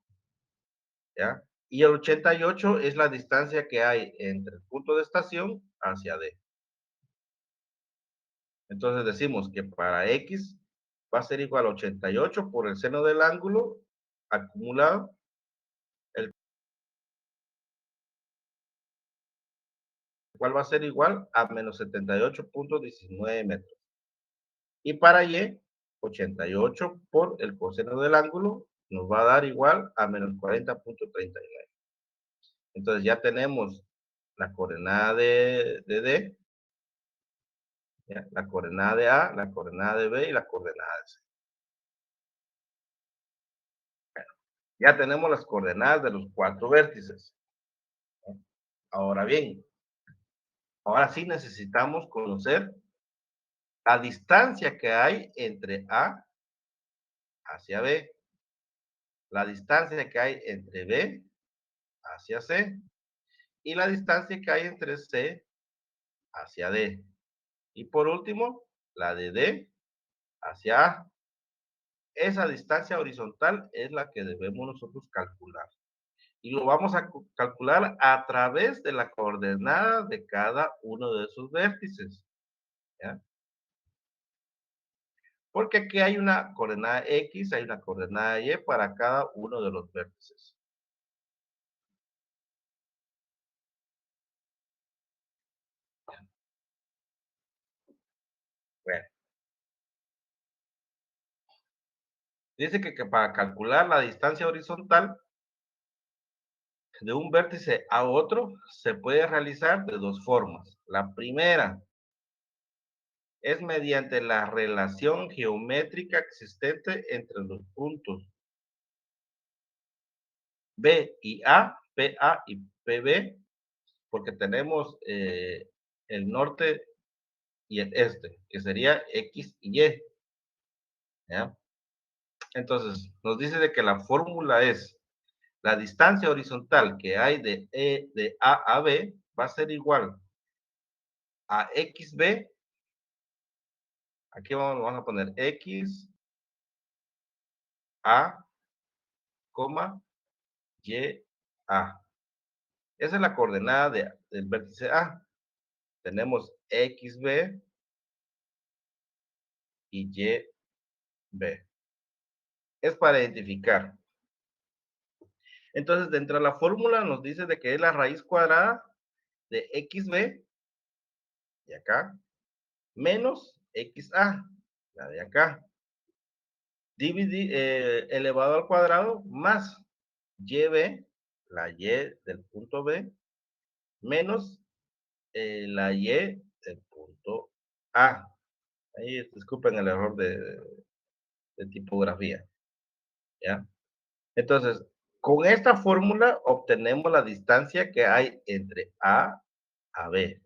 ¿ya? Y el 88 es la distancia que hay entre el punto de estación hacia D. Entonces decimos que para X va a ser igual a 88 por el seno del ángulo acumulado, el cual va a ser igual a menos 78.19 metros. Y para Y, 88 por el coseno del ángulo nos va a dar igual a menos 40.39. Entonces ya tenemos la coordenada de D, ¿ya? La coordenada de A, la coordenada de B y la coordenada de C. Ya tenemos las coordenadas de los cuatro vértices. Ahora bien, ahora sí necesitamos conocer la distancia que hay entre A hacia B, la distancia que hay entre B hacia C y la distancia que hay entre C hacia D. Y por último, la de D hacia A. Esa distancia horizontal es la que debemos nosotros calcular. Y lo vamos a calcular a través de la coordenada de cada uno de esos vértices. ¿Ya? Porque aquí hay una coordenada X, hay una coordenada Y para cada uno de los vértices. Bueno, dice que para calcular la distancia horizontal de un vértice a otro se puede realizar de dos formas. La primera es mediante la relación geométrica existente entre los puntos B y A, PA y PB, porque tenemos el norte y el este, que sería X y Y. ¿Ya? Entonces, nos dice de que la fórmula es la distancia horizontal que hay de A a B va a ser igual a XB. Aquí vamos a poner X, A, Y, A. Esa es la coordenada del vértice A. Tenemos XB y YB. Es para identificar. Entonces, dentro de la fórmula nos dice de que es la raíz cuadrada de XB, de acá, menos XA, la de acá, elevado al cuadrado, más YB, la Y del punto B, menos la Y del punto A. Ahí disculpen el error de tipografía, ¿ya? Entonces, con esta fórmula obtenemos la distancia que hay entre A a B.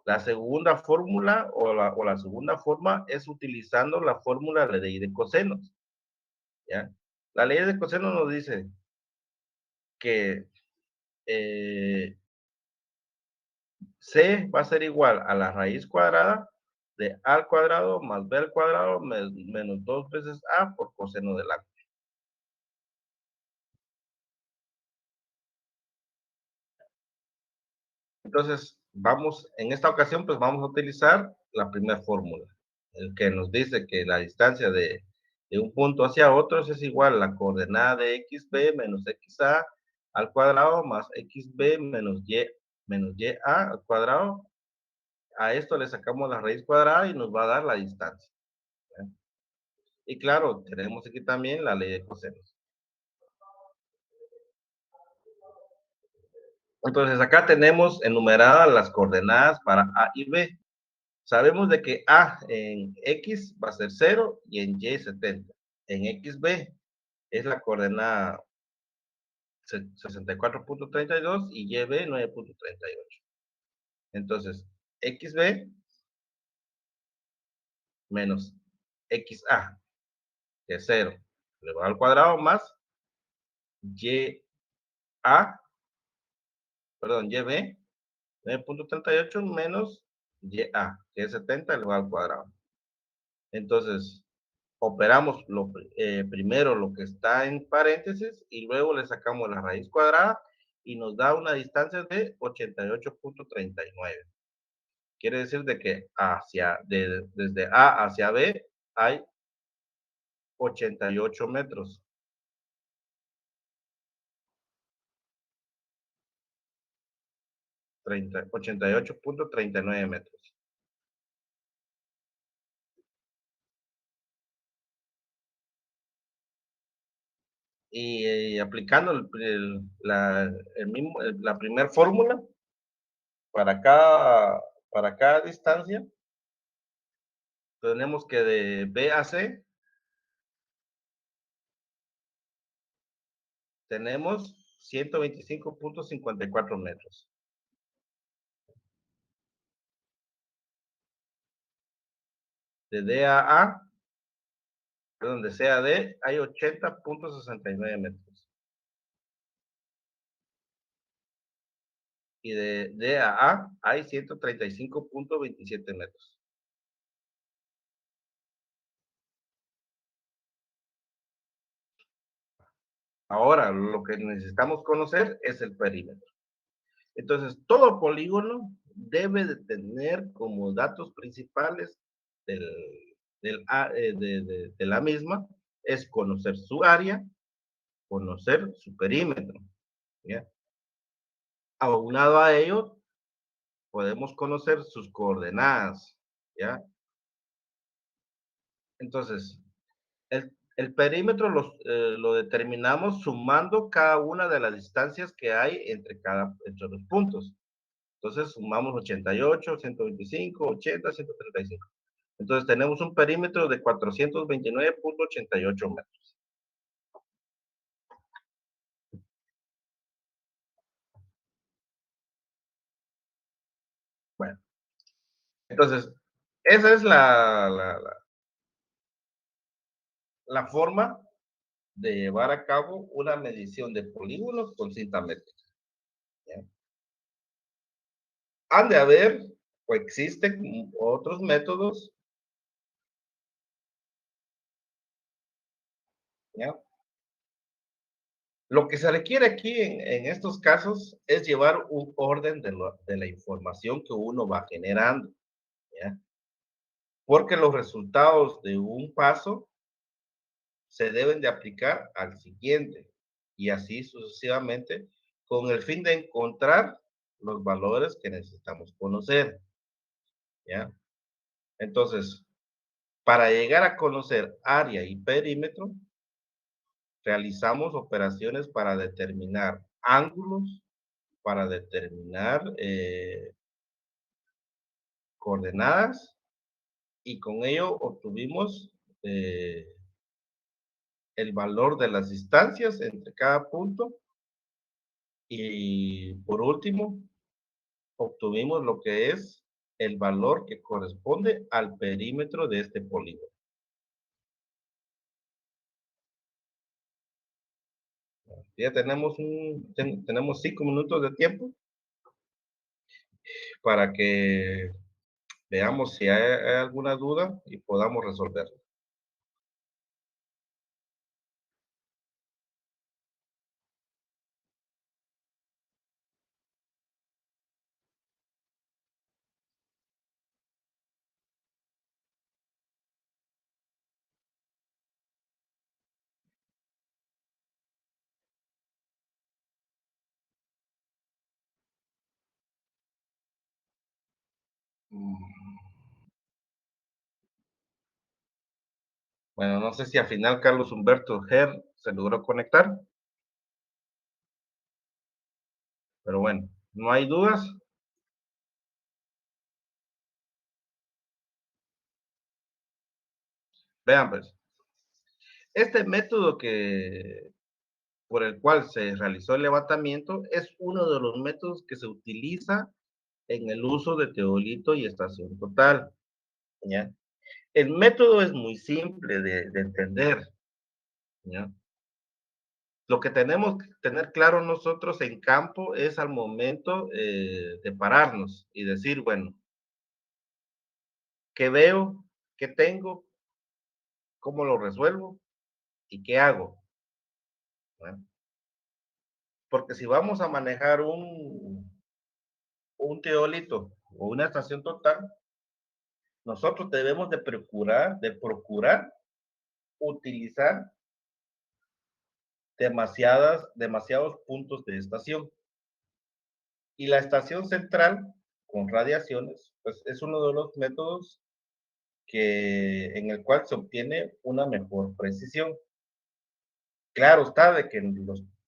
La segunda fórmula o la segunda forma es utilizando la fórmula de la ley de cosenos, ¿ya? La ley de cosenos nos dice que C va a ser igual a la raíz cuadrada de A al cuadrado más B al cuadrado menos 2 veces A por coseno del ángulo. Entonces, en esta ocasión, pues vamos a utilizar la primera fórmula, el que nos dice que la distancia de un punto hacia otro es igual a la coordenada de xb menos xa al cuadrado más xb menos ya al cuadrado. A esto le sacamos la raíz cuadrada y nos va a dar la distancia, ¿eh? Y claro, tenemos aquí también la ley de cosenos. Entonces, acá tenemos enumeradas las coordenadas para A y B. Sabemos de que A en X va a ser 0 y en Y 70. En XB es la coordenada 64.32 y YB 9.38. Entonces, XB menos XA, que es 0, elevado al cuadrado, más YA, perdón, YB 9.38 menos YA, que es 70 elevado al cuadrado. Entonces, operamos primero lo que está en paréntesis y luego le sacamos la raíz cuadrada y nos da una distancia de 88.39. Quiere decir de que desde A hacia B hay 88 metros. 88.39 metros. Y aplicando la primera fórmula para cada, para cada distancia, tenemos que de B a C tenemos 125.54 metros. De D a A, perdón, de C a D, hay 80.69 metros. Y de D a A hay 135.27 metros. Ahora, lo que necesitamos conocer es el perímetro. Entonces, todo polígono debe de tener como datos principales del, de la misma, es conocer su área, conocer su perímetro, ¿ya? Aunado a ello, podemos conocer sus coordenadas, ¿ya? Entonces, el perímetro lo determinamos sumando cada una de las distancias que hay entre los puntos. Entonces, sumamos 88, 125, 80, 135. Entonces, tenemos un perímetro de 429.88 metros. Bueno, entonces, esa es la forma de llevar a cabo una medición de polígonos con cinta métrica, ¿ya? Han de haber o existen otros métodos, ¿ya? Lo que se requiere aquí en estos casos es llevar un orden de la información que uno va generando, ¿ya? Porque los resultados de un paso se deben de aplicar al siguiente y así sucesivamente con el fin de encontrar los valores que necesitamos conocer, ¿ya? Entonces, para llegar a conocer área y perímetro, realizamos operaciones para determinar ángulos, para determinar coordenadas y con ello obtuvimos el valor de las distancias entre cada punto y por último obtuvimos lo que es el valor que corresponde al perímetro de este polígono. Ya tenemos 5 minutos de tiempo para que veamos si hay alguna duda y podamos resolverla. Mm, Bueno, no sé si al final Carlos Humberto Ger se logró conectar, pero bueno, no hay dudas. Vean, pues, este método por el cual se realizó el levantamiento es uno de los métodos que se utiliza en el uso de teolito y estación total. ¿Ya? El método es muy simple de entender. ¿Ya? Lo que tenemos que tener claro nosotros en campo es al momento de pararnos y decir, bueno, ¿qué veo? ¿Qué tengo? ¿Cómo lo resuelvo? ¿Y qué hago? ¿Verdad? Porque si vamos a manejar un teólito o una estación total, nosotros debemos de procurar utilizar demasiados puntos de estación. Y la estación central con radiaciones, pues es uno de los métodos en el cual se obtiene una mejor precisión. Claro está de que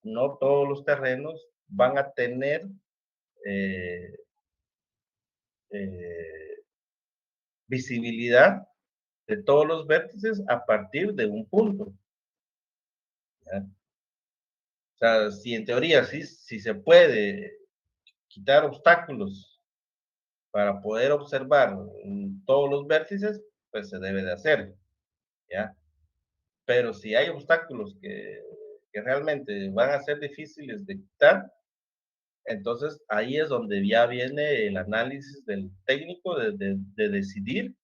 no todos los terrenos van a tener eh, eh, visibilidad de todos los vértices a partir de un punto. ¿Ya? O sea, si en teoría sí se puede quitar obstáculos para poder observar todos los vértices, pues se debe de hacer, ¿ya? Pero si hay obstáculos que realmente van a ser difíciles de quitar, entonces ahí es donde ya viene el análisis del técnico de decidir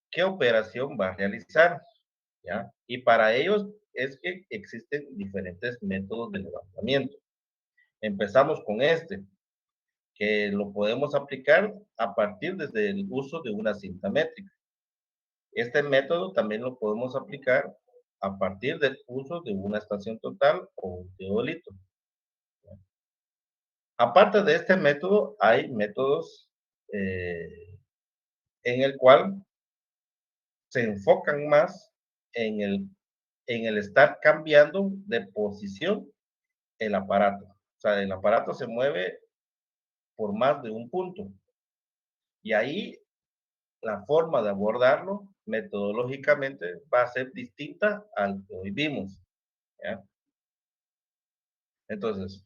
qué operación va a realizar, ¿ya? Y para ellos es que existen diferentes métodos de levantamiento. Empezamos con este, que lo podemos aplicar a partir desde el uso de una cinta métrica. Este método también lo podemos aplicar a partir del uso de una estación total o un teodolito. Aparte de este método, hay métodos en el cual se enfocan más en el estar cambiando de posición el aparato. O sea, el aparato se mueve por más de un punto. Y ahí la forma de abordarlo metodológicamente va a ser distinta al que hoy vimos. ¿Ya? Entonces,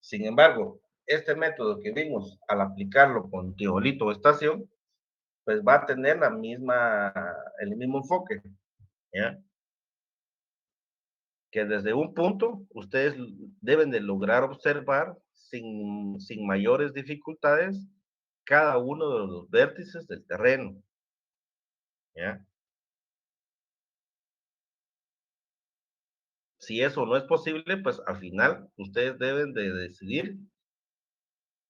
sin embargo, este método que vimos al aplicarlo con teolito o estación, pues va a tener el mismo enfoque. ¿Ya? Que desde un punto ustedes deben de lograr observar sin mayores dificultades cada uno de los vértices del terreno. ¿Ya? Si eso no es posible, pues al final ustedes deben de decidir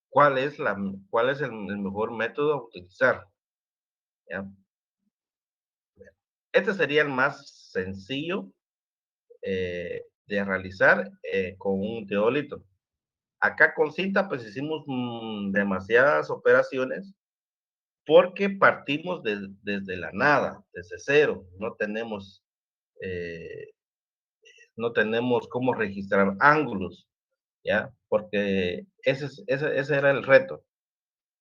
cuál es el mejor método a utilizar. ¿Ya? Este sería el más sencillo de realizar con un teolito. Acá con cinta, pues hicimos demasiadas operaciones porque partimos desde la nada, desde cero. Eh, no tenemos cómo registrar ángulos, ¿ya? Porque ese era el reto,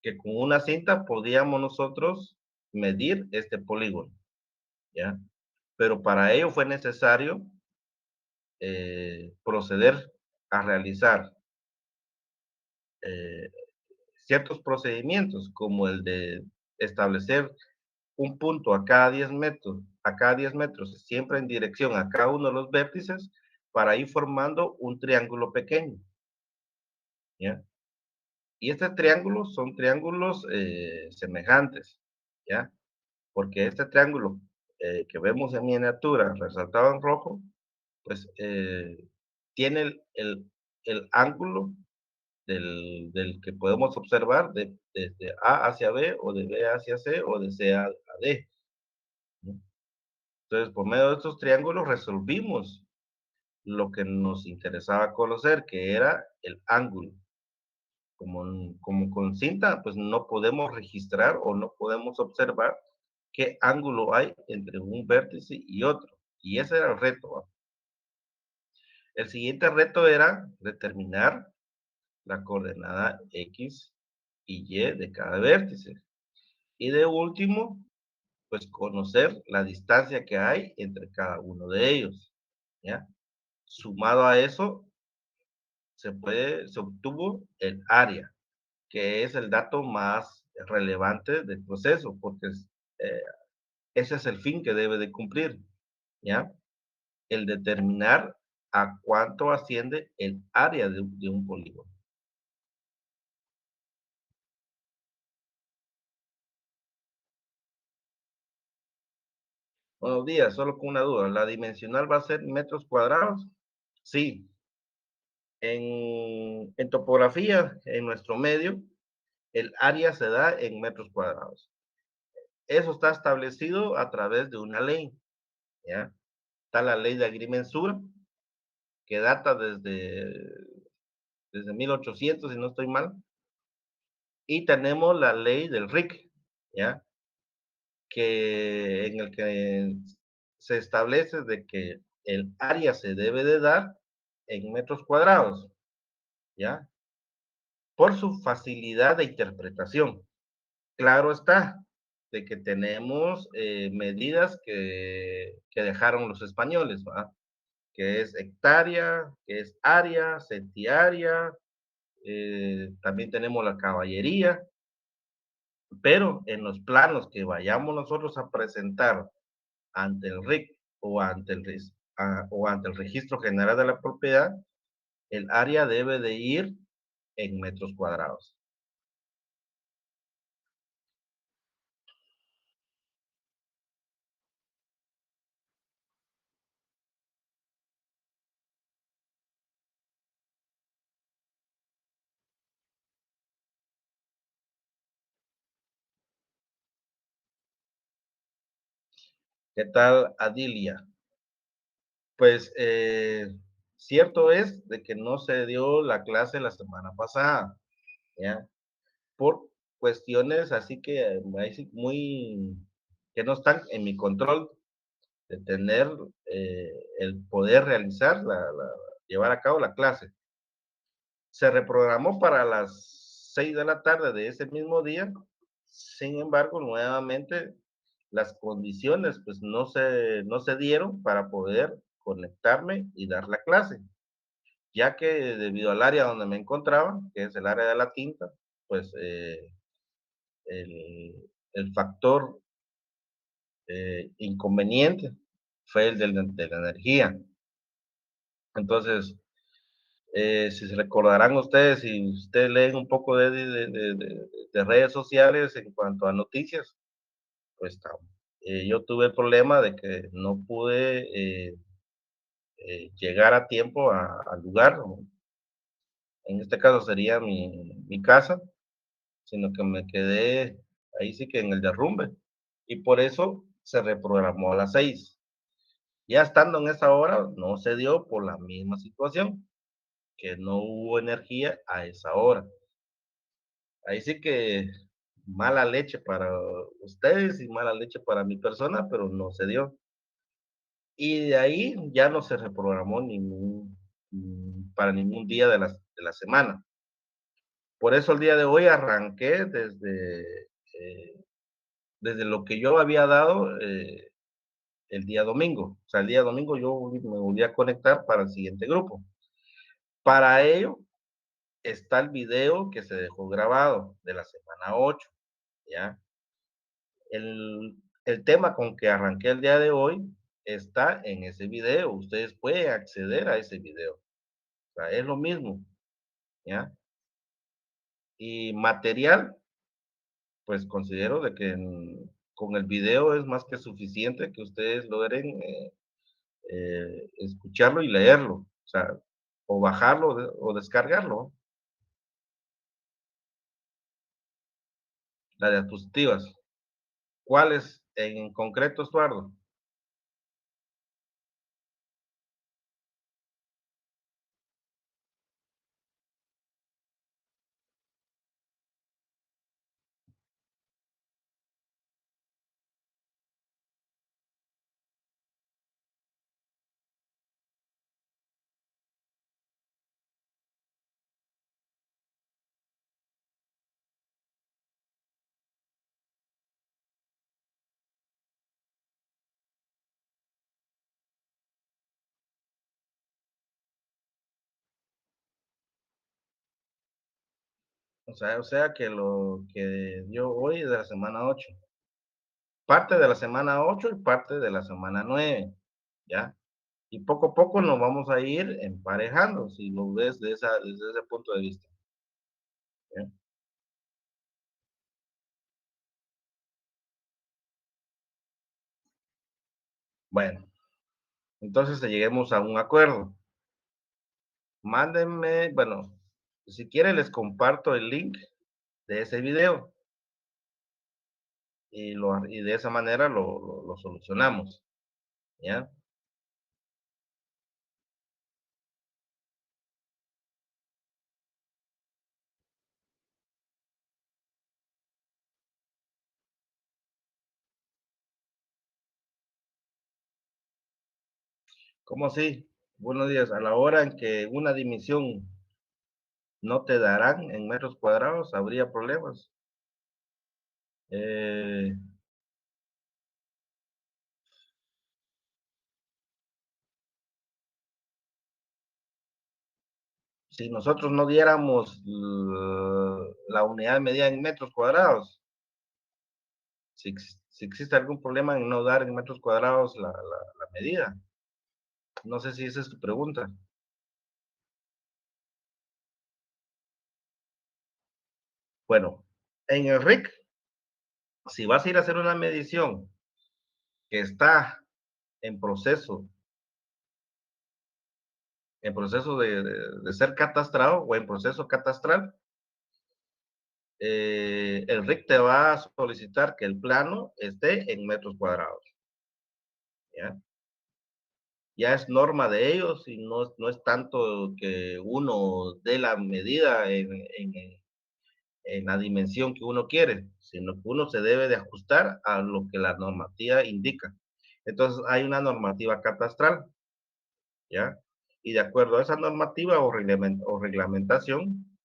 que con una cinta podíamos nosotros medir este polígono, ¿ya? Pero para ello fue necesario proceder a realizar ciertos procedimientos, como el de establecer un punto a cada 10 metros, siempre en dirección a cada uno de los vértices, para ir formando un triángulo pequeño, ¿ya? Y estos triángulos son triángulos semejantes, ¿ya? Porque este triángulo que vemos en miniatura resaltado en rojo, pues tiene el ángulo del que podemos observar desde A hacia B o de B hacia C o de C a D, ¿no? Entonces, por medio de estos triángulos resolvimos lo que nos interesaba conocer, que era el ángulo. Como con cinta, pues no podemos registrar o no podemos observar qué ángulo hay entre un vértice y otro. Y ese era el reto, ¿va? El siguiente reto era determinar la coordenada X y Y de cada vértice. Y de último, pues conocer la distancia que hay entre cada uno de ellos, ¿ya? Sumado a eso, se obtuvo el área, que es el dato más relevante del proceso, porque eh, ese es el fin que debe de cumplir, ¿ya? El determinar a cuánto asciende el área de un polígono. Buenos días, solo con una duda. ¿La dimensional va a ser metros cuadrados? Sí. En topografía, en nuestro medio, el área se da en metros cuadrados. Eso está establecido a través de una ley, ¿ya? Está la ley de agrimensura, que data desde 1800, si no estoy mal, y tenemos la ley del RIC, ¿ya? En el que se establece de que el área se debe de dar en metros cuadrados, ¿ya? Por su facilidad de interpretación. Claro está, de que tenemos medidas que dejaron los españoles, ¿verdad? Que es hectárea, que es área, centiaria, también tenemos la caballería, pero en los planos que vayamos nosotros a presentar ante el RIC o ante el Registro General de la Propiedad, el área debe de ir en metros cuadrados. ¿Qué tal, Adilia? Pues cierto es de que no se dio la clase la semana pasada, ¿ya? Por cuestiones así que muy que no están en mi control de tener el poder realizar, llevar a cabo la clase. Se reprogramó para las 6 de la tarde de ese mismo día. Sin embargo, nuevamente las condiciones pues no se dieron para poder conectarme y dar la clase, ya que debido al área donde me encontraba, que es el área de la tinta, pues el, el factor inconveniente fue el de la energía. Entonces, si se recordarán ustedes, si ustedes leen un poco de redes sociales en cuanto a noticias, pues yo tuve el problema de que no pude llegar a tiempo al lugar, en este caso sería mi casa, sino que me quedé ahí sí que en el derrumbe. Y por eso se reprogramó a las 6. Ya estando en esa hora, no se dio por la misma situación, que no hubo energía a esa hora. Ahí sí que mala leche para ustedes y mala leche para mi persona, pero no se dio. Y de ahí ya no se reprogramó para ningún día de la semana. Por eso el día de hoy arranqué desde lo que yo había dado el día domingo. O sea, el día domingo yo me volví a conectar para el siguiente grupo. Para ello, está el video que se dejó grabado de la semana 8, ¿ya? El tema con que arranqué el día de hoy está en ese video. Ustedes pueden acceder a ese video. O sea, es lo mismo, ¿ya? Y material, pues considero de que con el video es más que suficiente que ustedes logren escucharlo y leerlo. O sea, o bajarlo o descargarlo. Las diapositivas. ¿Cuáles en concreto, Estuardo? O sea que lo que dio hoy es de la semana 8. Parte de la semana 8 y parte de la semana 9, ¿ya? Y poco a poco nos vamos a ir emparejando, si lo ves desde ese punto de vista. ¿Ya? Bueno, entonces lleguemos a un acuerdo. Mándenme, bueno, si quieren les comparto el link de ese video y de esa manera lo solucionamos, ¿ya? ¿Cómo así? Buenos días. A la hora en que una dimensión no te darán en metros cuadrados, habría problemas. Eh, si nosotros no diéramos la unidad de medida en metros cuadrados, si existe algún problema en no dar en metros cuadrados la medida. No sé si esa es tu pregunta. Bueno, en el RIC, si vas a ir a hacer una medición que está en proceso, de ser catastrado o en proceso catastral, el RIC te va a solicitar que el plano esté en metros cuadrados. ¿Ya? Ya es norma de ellos y no es tanto que uno dé la medida en la dimensión que uno quiere, sino que uno se debe de ajustar a lo que la normativa indica. Entonces hay una normativa catastral, ¿ya? Y de acuerdo a esa normativa o reglamentación,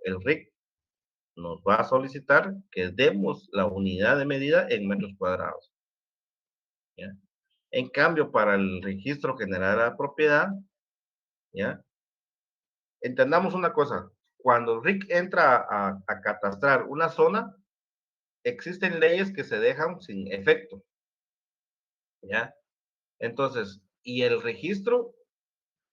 el RIC nos va a solicitar que demos la unidad de medida en metros cuadrados, ¿ya? En cambio, para el registro general de la propiedad, ¿ya? Entendamos una cosa, cuando el RIC entra a catastrar una zona, existen leyes que se dejan sin efecto, ¿ya? Entonces, y el registro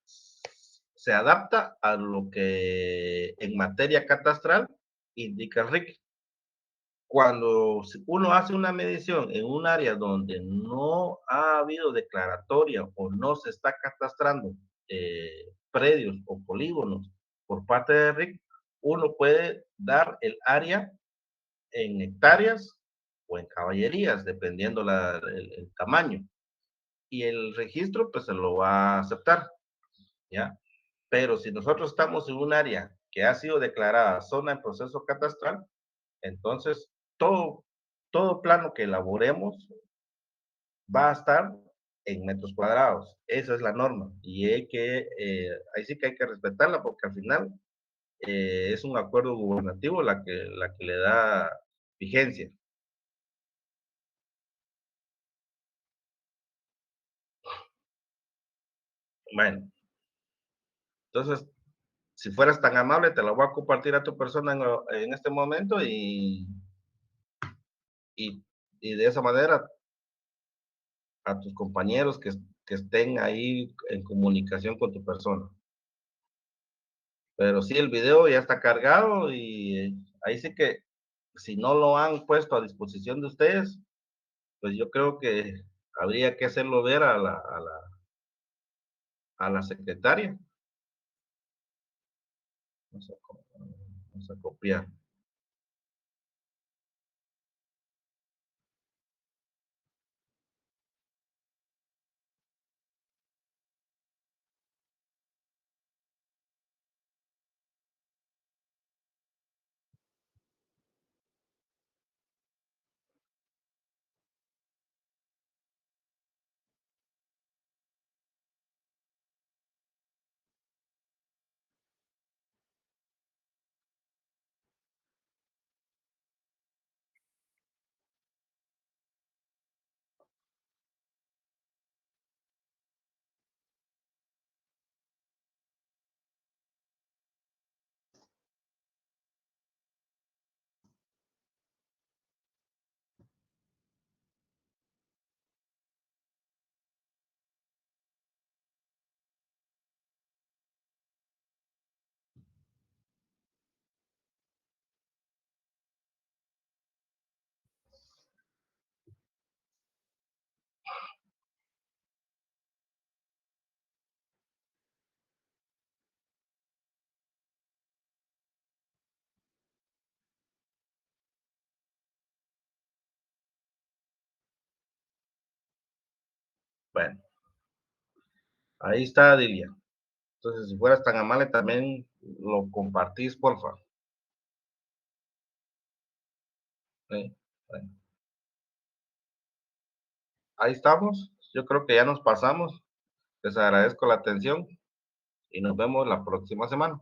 se adapta a lo que en materia catastral indica el RIC. Cuando uno hace una medición en un área donde no ha habido declaratoria o no se está catastrando predios o polígonos por parte de RIC, uno puede dar el área en hectáreas o en caballerías, dependiendo el tamaño. Y el registro, pues se lo va a aceptar, ¿ya? Pero si nosotros estamos en un área que ha sido declarada zona en proceso catastral, entonces todo, todo plano que elaboremos va a estar en metros cuadrados. Esa es la norma. Y ahí sí que hay que respetarla porque al final es un acuerdo gubernativo la que le da vigencia. Bueno, entonces Si fueras tan amable, te lo voy a compartir a tu persona en este momento y, y de esa manera a tus compañeros que estén ahí en comunicación con tu persona. Pero sí, el video ya está cargado y ahí sí que si no lo han puesto a disposición de ustedes, pues yo creo que habría que hacerlo ver a la secretaria. Vamos a, vamos a copiar. Bueno, ahí está, Dilia. Entonces, si fueras tan amable, también lo compartís, porfa. Sí, bueno, ahí estamos. Yo creo que ya nos pasamos. Les agradezco la atención y nos vemos la próxima semana.